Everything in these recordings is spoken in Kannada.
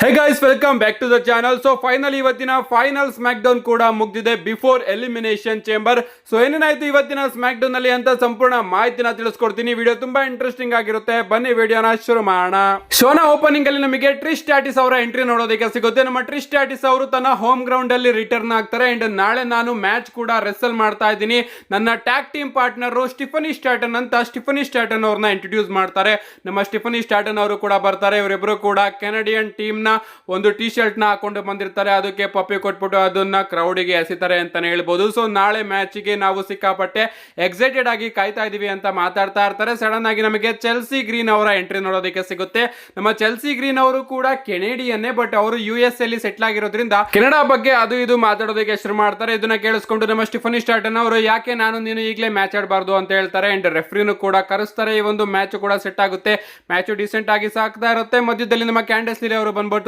Hey guys, welcome back to the channel. So finally ಇವತ್ತಿನ ಫೈನಲ್ ಸ್ಮ್ಯಾಕ್ ಡೌನ್ ಕೂಡ ಮುಗಿದಿದೆ ಬಿಫೋರ್ ಎಲಿಮಿನೇಷನ್ ಚೇಂಬರ್. ಸೊ ಏನೇನಾಯ್ತು ಇವತ್ತಿನ ಸ್ಮ್ಯಾಕ್ ಡೌನ್ ಅಲ್ಲಿ ಅಂತ ಸಂಪೂರ್ಣ ಮಾಹಿತಿನ ತಿಳಿಸ್ಕೊಡ್ತೀನಿ. ವಿಡಿಯೋ ತುಂಬಾ ಇಂಟ್ರೆಸ್ಟಿಂಗ್ ಆಗಿರುತ್ತೆ. ಬನ್ನಿ ವಿಡಿಯೋನ ಶುರು ಮಾಡೋಣ. ಶೋನ ಓಪನಿಂಗ್ ಅಲ್ಲಿ ನಮಗೆ ಟ್ರಿಶ್ ಸ್ಟ್ರಾಟಸ್ ಅವರ ಎಂಟ್ರಿ ನೋಡೋದಕ್ಕೆ ಸಿಗುತ್ತೆ. ನಮ್ಮ ಟ್ರಿಶ್ ಸ್ಟ್ರಾಟಸ್ ಅವರು ತನ್ನ ಹೋಮ್ ಗ್ರೌಂಡ್ ಅಲ್ಲಿ ರಿಟರ್ನ್ ಆಗ್ತಾರೆ. ಅಂಡ್ ನಾಳೆ ನಾನು ಮ್ಯಾಚ್ ಕೂಡ ರೆಸಲ್ ಮಾಡ್ತಾ ಇದ್ದೀನಿ. ನನ್ನ ಟ್ಯಾಗ್ ಟೀಮ್ ಪಾರ್ಟ್ನರ್ ಸ್ಟಿಫನಿ ಸ್ಟ್ಯಾಟನ್ ಅಂತ ಸ್ಟಿಫನಿ ಸ್ಟ್ಯಾಟನ್ ಅವ್ರನ್ನ ಇಂಟ್ರೊಡ್ಯೂಸ್ ಮಾಡ್ತಾರೆ. ನಮ್ಮ ಸ್ಟಿಫನಿ ಸ್ಟ್ಯಾಟನ್ ಅವರು ಕೂಡ ಬರ್ತಾರೆ. ಇವರಿಬ್ರು ಕೂಡ ಕೆನಡಿಯನ್ ಟೀಮ್ ನ ಒಂದು ಟಿ ಶರ್ಟ್ ನ ಹಾಕೊಂಡು ಬಂದಿರ್ತಾರೆ. ಅದಕ್ಕೆ ಪಪ್ಪಿ ಕೊಟ್ಬಿಟ್ಟು ಅದನ್ನ ಕ್ರೌಡಿಗೆ ಎಸಿತಾರೆ ಅಂತಾನೆ ಹೇಳ್ಬೋದು. ಸೊ ನಾಳೆ ಮ್ಯಾಚ್ ಗೆ ನಾವು ಸಿಕ್ಕಾಪಟ್ಟೆ ಎಕ್ಸೈಟೆಡ್ ಆಗಿ ಕಾಯ್ತಾ ಇದೀವಿ ಅಂತ ಮಾತಾಡ್ತಾ ಇರ್ತಾರೆ. ಸಡನ್ ಆಗಿ ನಮಗೆ ಚೆಲ್ಸಿ ಗ್ರೀನ್ ಅವರ ಎಂಟ್ರಿ ನೋಡೋದಕ್ಕೆ ಸಿಗುತ್ತೆ. ನಮ್ಮ ಚೆಲ್ಸಿ ಗ್ರೀನ್ ಅವರು ಕೂಡ ಕೆನಡಿಯನ್ನೇ, ಬಟ್ ಅವರು US ಅಲ್ಲಿ ಸೆಟ್ಲ್ ಆಗಿರೋದ್ರಿಂದ ಕೆನಡಾ ಬಗ್ಗೆ ಅದು ಇದು ಮಾತಾಡೋದಕ್ಕೆ ಶುರು ಮಾಡ್ತಾರೆ. ಇದನ್ನ ಕೇಳಿಸ್ಕೊಂಡು ನಮ್ಮ ಸ್ಟಿಫನಿ ಸ್ಟಾರ್ಟನ್ ಅವರು ಯಾಕೆ ನಾನು ನೀನು ಈಗಲೇ ಮ್ಯಾಚ್ ಆಡಬಾರ್ದು ಅಂತ ಹೇಳ್ತಾರೆ. ಅಂಡ್ ರೆಫ್ರಿನೂ ಕೂಡ ಕರೆಸ್ತಾರೆ. ಈ ಒಂದು ಮ್ಯಾಚ್ ಕೂಡ ಸೆಟ್ ಆಗುತ್ತೆ. ಮ್ಯಾಚ್ ಡಿಸೆಂಟ್ ಆಗಿ ಸಾಕ್ತಾ ಇರುತ್ತೆ. ಮಧ್ಯದಲ್ಲಿ ನಮ್ಮ ಕ್ಯಾಂಡಸ್ ಲಿರಿ ಅವರು ಬಂದ್ಬಿಟ್ಟು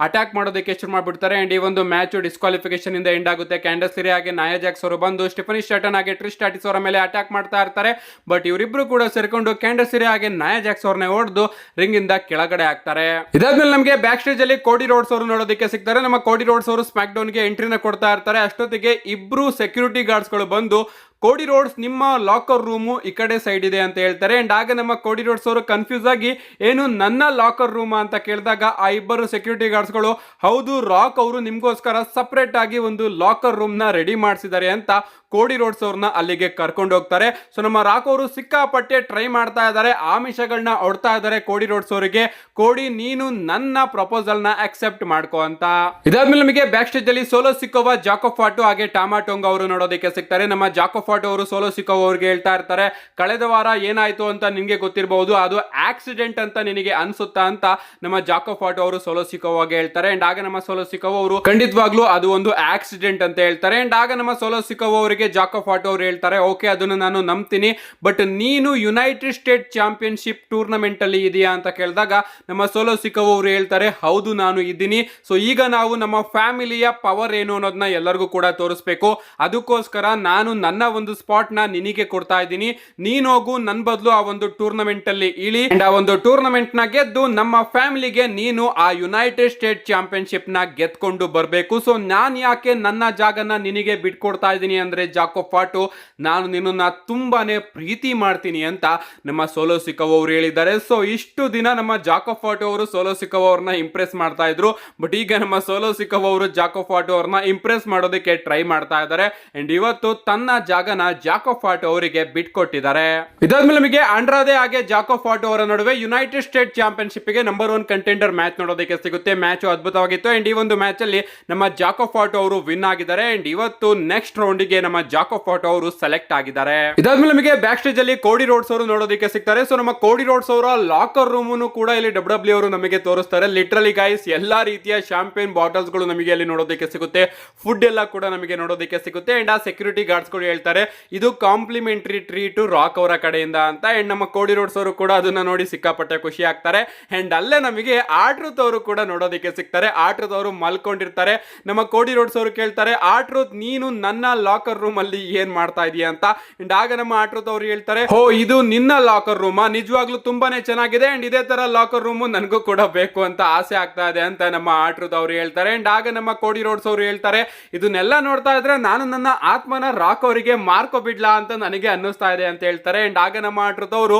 ಅಟ್ಯಾಕ್ ಮಾಡೋದಕ್ಕೆ ಶುರು ಮಾಡ್ಬಿಡ್ತಾರೆ. ಅಂಡ್ ಈ ಒಂದು ಮ್ಯಾಚ್ ಡಿಸ್ಕ್ವಾಲಿಫಿಕೇಶನ್ ಇಂದ ಎಂಡ್ ಆಗುತ್ತೆ. ಕ್ಯಾಂಡಸ್ ಲಿರಿ ಹಾಗೆ ನಾಯಾ ಜಾಕ್ಸ್ ಅವರು ಬಂದು ಸ್ಟಿಫನಿ ಸ್ಟಾರ್ಟನ್ ಹಾಗೆ ಟ್ರಿಶ್ ಸ್ಟ್ರಾಟಸ್ ಅವರ ಮೇಲೆ ಅಟ್ಯಾಕ್ ಮಾಡ್ತಾ ಇರ್ತಾರೆ. ಬಟ್ ಇವರಿಬ್ರು ಕೂಡ ಸೇರ್ಕೊಂಡು ಕ್ಯಾಂಡಸ್ ಲಿರಿ ಹಾಗೆ ನಾಯಾ ಜಾಕ್ಸ್ ಅವ್ರನ್ನ ಹೊಡೆದು ರಿಂಗ್ ಇಂದ ಕೆಳಗಡೆ ಹಾಕ್ತಾರೆ. ಇದಾದ್ಮೇಲೆ ನಮಗೆ ಬ್ಯಾಕ್ ಸ್ಟೇಜ್ ಅಲ್ಲಿ ಕೋಡಿ ರೋಡ್ಸ್ ಅವರು ನೋಡೋದಕ್ಕೆ ಸಿಗ್ತಾರೆ. ನಮ್ಮ ಕೋಡಿ ರೋಡ್ಸ್ ಅವರು ಸ್ಮ್ಯಾಕ್ ಡೌನ್ ಗೆ ಎಂಟ್ರಿನ ಕೊಡ್ತಾ ಇರ್ತಾರೆ. ಅಷ್ಟೊತ್ತಿಗೆ ಇಬ್ರು ಸೆಕ್ಯೂರಿಟಿ ಗಾರ್ಡ್ಸ್ ಗಳು ಬಂದು ಕೋಡಿ ರೋಡ್ಸ್ ನಿಮ್ಮ ಲಾಕರ್ ರೂಮು ಈ ಕಡೆ ಸೈಡ್ ಇದೆ ಅಂತ ಹೇಳ್ತಾರೆ. ಅಂಡ್ ಆಗ ನಮ್ಮ ಕೋಡಿ ರೋಡ್ಸ್ ಅವರು ಕನ್ಫ್ಯೂಸ್ ಆಗಿ ಏನು ನನ್ನ ಲಾಕರ್ ರೂಮ್ ಅಂತ ಕೇಳಿದಾಗ ಆ ಇಬ್ಬರು ಸೆಕ್ಯೂರಿಟಿ ಗಾರ್ಡ್ಸ್ ಗಳು ಹೌದು, ರಾಕ್ ಅವರು ನಿಮ್ಗೋಸ್ಕರ ಸಪರೇಟ್ ಆಗಿ ಒಂದು ಲಾಕರ್ ರೂಮ್ ನ ರೆಡಿ ಮಾಡಿಸಿದ್ದಾರೆ ಅಂತ ಕೋಡಿ ರೋಡ್ಸ್ ಅವ್ರನ್ನ ಅಲ್ಲಿಗೆ ಕರ್ಕೊಂಡು ಹೋಗ್ತಾರೆ. ಸೊ ನಮ್ಮ ರಾಕ್ ಅವರು ಸಿಕ್ಕಾಪಟ್ಟೆ ಟ್ರೈ ಮಾಡ್ತಾ ಇದ್ದಾರೆ, ಆಮಿಷಗಳನ್ನ ಹೊಡ್ತಾ ಇದ್ದಾರೆ ಕೋಡಿ ರೋಡ್ಸ್ ಅವರಿಗೆ. ಕೋಡಿ, ನೀನು ನನ್ನ ಪ್ರಪೋಸಲ್ ನ ಅಕ್ಸೆಪ್ಟ್ ಮಾಡ್ಕೋ ಅಂತ. ಇದಾದ್ಮೇಲೆ ನಮಗೆ ಬ್ಯಾಕ್ ಸ್ಟೇಜ್ ಅಲ್ಲಿ ಸೋಲೋ ಸಿಕೋವಾ, ಜಾಕೋ ಫಾಟೋ ಹಾಗೆ ಟಾಮಾಟೋಂಗ್ ಅವರು ನೋಡೋದಕ್ಕೆ ಸಿಗ್ತಾರೆ. ನಮ್ಮ ಜಾಕೋ ಫಾಟೋ ಅವರು ಸೋಲೋ ಸಿಕೋವಾ ಅವ್ರಿಗೆ ಹೇಳ್ತಾ ಇರ್ತಾರೆ, ಕಳೆದ ವಾರ ಏನಾಯ್ತು ಅಂತ ನಿನ್ಗೆ ಗೊತ್ತಿರಬಹುದು, ಅದು ಆಕ್ಸಿಡೆಂಟ್ ಅಂತ ನಿನಗೆ ಅನ್ಸುತ್ತಾ ಅಂತ ನಮ್ಮ ಜಾಕೋ ಫಾಟೋ ಅವರು ಸೋಲೋ ಸಿಕೋವಾಗೆ ಹೇಳ್ತಾರೆ. ಅಂಡ್ ಆಗ ನಮ್ಮ ಸೋಲೋ ಸಿಕೋವಾ ಅವರು ಖಂಡಿತವಾಗ್ಲೂ ಅದು ಒಂದು ಆಕ್ಸಿಡೆಂಟ್ ಅಂತ ಹೇಳ್ತಾರೆ. ಅಂಡ್ ಆಗ ನಮ್ಮ ಸೋಲೋ ಸಿಕೋವಾ ಅವರಿಗೆ ಜಾಕೋ ಫಾಟೋ ಅವರು ಹೇಳ್ತಾರೆ, ಓಕೆ ಅದನ್ನು ನಾನು ನಂಬ್ತೀನಿ, ಬಟ್ ನೀನು ಯುನೈಟೆಡ್ ಸ್ಟೇಟ್ ಚಾಂಪಿಯನ್ಶಿಪ್ ಟೂರ್ನಮೆಂಟ್ ಅಲ್ಲಿ ಇದೆಯಾ ಅಂತ ಕೇಳಿದಾಗ ನಮ್ಮ ಸೋಲೋ ಸಿಕೋವಾ ಅವರು ಹೇಳ್ತಾರೆ, ಹೌದು ನಾನು ಇದ್ದೀನಿ. ಸೊ ಈಗ ನಾವು ನಮ್ಮ ಫ್ಯಾಮಿಲಿಯ ಪವರ್ ಏನು ಅನ್ನೋದನ್ನ ಎಲ್ಲರಿಗೂ ಕೂಡ ತೋರಿಸ್ಬೇಕು. ಅದಕ್ಕೋಸ್ಕರ ನಾನು ನನ್ನ ಒಂದು ಸ್ಪಾಟ್ ನ ನಿನಗೆ ಕೊಡ್ತಾ ಇದ್ದೀನಿ. ನೀನ್ ಹೋಗು ನನ್ನ ಬದಲು ಆ ಒಂದು ಟೂರ್ನಮೆಂಟ್ ಅಲ್ಲಿ ಇಳಿ. ಅಂಡ್ ಆ ಒಂದು ಟೂರ್ನಮೆಂಟ್ ನ ಗೆದ್ದು ನಮ್ಮ ಫ್ಯಾಮಿಲಿಗೆ ನೀನು ಆ ಯುನೈಟೆಡ್ ಸ್ಟೇಟ್ ಚಾಂಪಿಯನ್ಶಿಪ್ ನ ಗೆದ್ಕೊಂಡು ಬರಬೇಕು. ಸೊ ನಾನ್ ಯಾಕೆ ನನ್ನ ಜಾಗನ ನಿನಗೆ ಬಿಟ್ಕೊಡ್ತಾ ಇದ್ದೀನಿ ಅಂದ್ರೆ ಜಾಕೋ ಫಾಟೋ, ನಾನು ನಿನ್ನನ್ನ ತುಂಬಾನೇ ಪ್ರೀತಿ ಮಾಡ್ತೀನಿ ಅಂತ ನಮ್ಮ ಸೋಲೋ ಸಿಕೋವಾ ಅವರು ಹೇಳಿದ್ದಾರೆ. ಸೊ ಇಷ್ಟು ದಿನ ನಮ್ಮ ಜಾಕೋ ಫಾಟೋ ಅವರು ಸೋಲೋ ಸಿಕೋವಾ ಅವ್ರನ್ನ ಇಂಪ್ರೆಸ್ ಮಾಡ್ತಾ ಇದ್ರು, ಬಟ್ ಈಗ ನಮ್ಮ ಸೋಲೋ ಸಿಕೋವಾ ಅವರು ಜಾಕೋ ಫಾಟೋ ಅವ್ರನ್ನ ಇಂಪ್ರೆಸ್ ಮಾಡೋದಕ್ಕೆ ಟ್ರೈ ಮಾಡ್ತಾ ಇದ್ದಾರೆ. ಅಂಡ್ ಇವತ್ತು ತನ್ನ ಜಾಗನ ಜಾಕೋ ಫಾಟೋ ಅವರಿಗೆ ಬಿಟ್ಕೊಟ್ಟಿದ್ದಾರೆ. ಇದಾದ್ಮೇಲೆ ನಮಗೆ ಆಂಡ್ರಾದೆ ಹಾಗೆ ಜಾಕೋ ಫಾಟೋ ಅವರ ನಡುವೆ ಯುನೈಟೆಡ್ ಸ್ಟೇಟ್ ಚಾಂಪಿಯನ್ಶಿಪ್ ಗೆ ನಂಬರ್ 1 ಕಂಟೆಂಡರ್ ಮ್ಯಾಚ್ ನೋಡೋದಕ್ಕೆ ಸಿಗುತ್ತೆ. ಮ್ಯಾಚ್ ಅದ್ಭುತವಾಗಿತ್ತು. ಅಂಡ್ ಈ ಒಂದು ಮ್ಯಾಚ್ ಅಲ್ಲಿ ನಮ್ಮ ಜಾಕೋ ಫಾಟೋ ಅವರು ವಿನ್ ಆಗಿದ್ದಾರೆ. ಅಂಡ್ ಇವತ್ತು ನೆಕ್ಸ್ಟ್ ರೌಂಡ್ ಗೆ ನಮ್ಮ ಜಾಕೋ ಫಾಟೋ ಅವರು ಸೆಲೆಕ್ಟ್ ಆಗಿದ್ದಾರೆ. ಇದಾದ್ಮೇಲೆ ನಮಗೆ ಬ್ಯಾಕ್ ಸ್ಟೇಜ್ ಅಲ್ಲಿ ಕೋಡಿ ರೋಡ್ಸ್ ಅವರು ನೋಡೋದಕ್ಕೆ ಸಿಗ್ತಾರೆ. ಸೊ ನಮ್ಮ ಕೋಡಿ ರೋಡ್ಸ್ ಅವರ ಲಾಕರ್ ರೂಮ್ ಕೂಡ ಇಲ್ಲಿ WWE ಅವರು ನಮಗೆ ತೋರಿಸ್ತಾರೆ. ಲಿಟರಲಿ ಗೈಸ್, ಎಲ್ಲಾ ರೀತಿಯ ಶಾಂಪೇನ್ ಬಾಟಲ್ಸ್ ಗಳು ನಮಗೆ ಅಲ್ಲಿ ನೋಡೋದಕ್ಕೆ ಸಿಗುತ್ತೆ. ಫುಡ್ ಎಲ್ಲ ಕೂಡ ನಮಗೆ ನೋಡೋದಕ್ಕೆ ಸಿಗುತ್ತೆ. ಅಂಡ್ ಆ ಸೆಕ್ಯೂರಿಟಿ ಗಾರ್ಡ್ಸ್ ಗಳು ಹೇಳ್ತಾರೆ, ಇದು ಕಾಂಪ್ಲಿಮೆಂಟರಿ ಟ್ರೀಟ್ ರಾಕ್ ಅವರ ಕಡೆಯಿಂದ ಅಂತ. ಅಂಡ್ ನಮ್ಮ ಕೋಡಿ ರೋಡ್ಸ್ ಅವರು ಕೂಡ ಅದನ್ನ ನೋಡಿ ಸಿಕ್ಕಾಪಟ್ಟೆ ಖುಷಿ ಆಗ್ತಾರೆ. ಅಂಡ್ ಅಲ್ಲೇ ನಮಗೆ ಆಟ್ರುತ್ ಅವರು ಕೂಡ ನೋಡೋದಕ್ಕೆ ಸಿಗ್ತಾರೆ. ಆಟ್ರುತ್ ಅವರು ಮಲ್ಕೊಂಡಿರ್ತಾರೆ. ನಮ್ಮ ಕೋಡಿ ರೋಡ್ಸ್ ಅವರು ಕೇಳ್ತಾರೆ, ಆಟ್ರುತ್ ನೀನು ನನ್ನ ಲಾಕರ್ ರೂಮ್ ಅಲ್ಲಿ ಏನ್ ಮಾಡ್ತಾ ಇದೀಯ ಅಂತ. ಅಂಡ್ ಆಗ ನಮ್ಮ ಆಟ್ರುತ್ ಅವರು ಹೇಳ್ತಾರೆ, ಹೋ ಇದು ನಿನ್ನ ಲಾಕರ್ ರೂಮ್, ನಿಜವಾಗ್ಲೂ ತುಂಬಾನೇ ಚೆನ್ನಾಗಿದೆ. ಅಂಡ್ ಇದೇ ತರ ಲಾಕರ್ ರೂಮ್ ನನಗೂ ಕೂಡ ಬೇಕು ಅಂತ ಆಸೆ ಆಗ್ತಾ ಇದೆ ಅಂತ ನಮ್ಮ ಆಟ್ರುತ್ ಅವರು ಹೇಳ್ತಾರೆ. ಅಂಡ್ ಆಗ ನಮ್ಮ ಕೋಡಿ ರೋಡ್ಸ್ ಅವರು ಹೇಳ್ತಾರೆ, ಇದನ್ನೆಲ್ಲ ನೋಡ್ತಾ ಇದ್ರೆ ನಾನು ನನ್ನ ಆತ್ಮನ ರಾಕ್ ಅವರಿಗೆ ಮಾರ್ಕೋಬಿಡ್ಲಾ ಅಂತ ನನಗೆ ಅನ್ನಿಸ್ತಾ ಇದೆ ಅಂತ ಹೇಳ್ತಾರೆ. ಅಂಡ್ ಆಗ ನಮ್ಮ ಆಟ್ರುತ್ ಅವರು,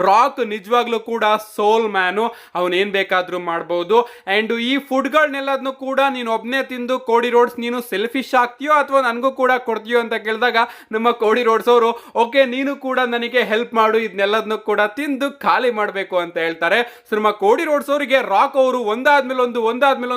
ರಾಕ್ ನಿಜವಾಗ್ಲೂ ಕೂಡ ಸೋಲ್ ಮ್ಯಾನು, ಅವನ್ ಏನ್ ಬೇಕಾದ್ರೂ ಮಾಡಬಹುದು. ಅಂಡ್ ಈ ಫುಡ್ ಗಳನ್ನೆಲ್ಲದನ್ನು ಕೂಡ ನೀನು ಒಬ್ನೇ ತಿಂದು ಕೋಡಿ ರೋಡ್ಸ್ ನೀನು ಸೆಲ್ಫಿಶ್ ಆಗ್ತೀಯೋ ಅಥವಾ ನನಗೂ ಕೂಡ ಕೊಡ್ತೀಯೋ ಅಂತ ಕೇಳಿದಾಗ ನಮ್ಮ ಕೋಡಿ ರೋಡ್ಸ್ ಅವರು, ಓಕೆ ನೀನು ಕೂಡ ನನಗೆ ಹೆಲ್ಪ್ ಮಾಡು, ಇದನ್ನೆಲ್ಲದನ್ನು ಕೂಡ ತಿಂದು ಖಾಲಿ ಮಾಡಬೇಕು ಅಂತ ಹೇಳ್ತಾರೆ. ಸೊ ನಮ್ಮ ಕೋಡಿ ರೋಡ್ಸ್ ಅವರಿಗೆ ರಾಕ್ ಅವರು ಒಂದಾದ್ಮೇಲೆ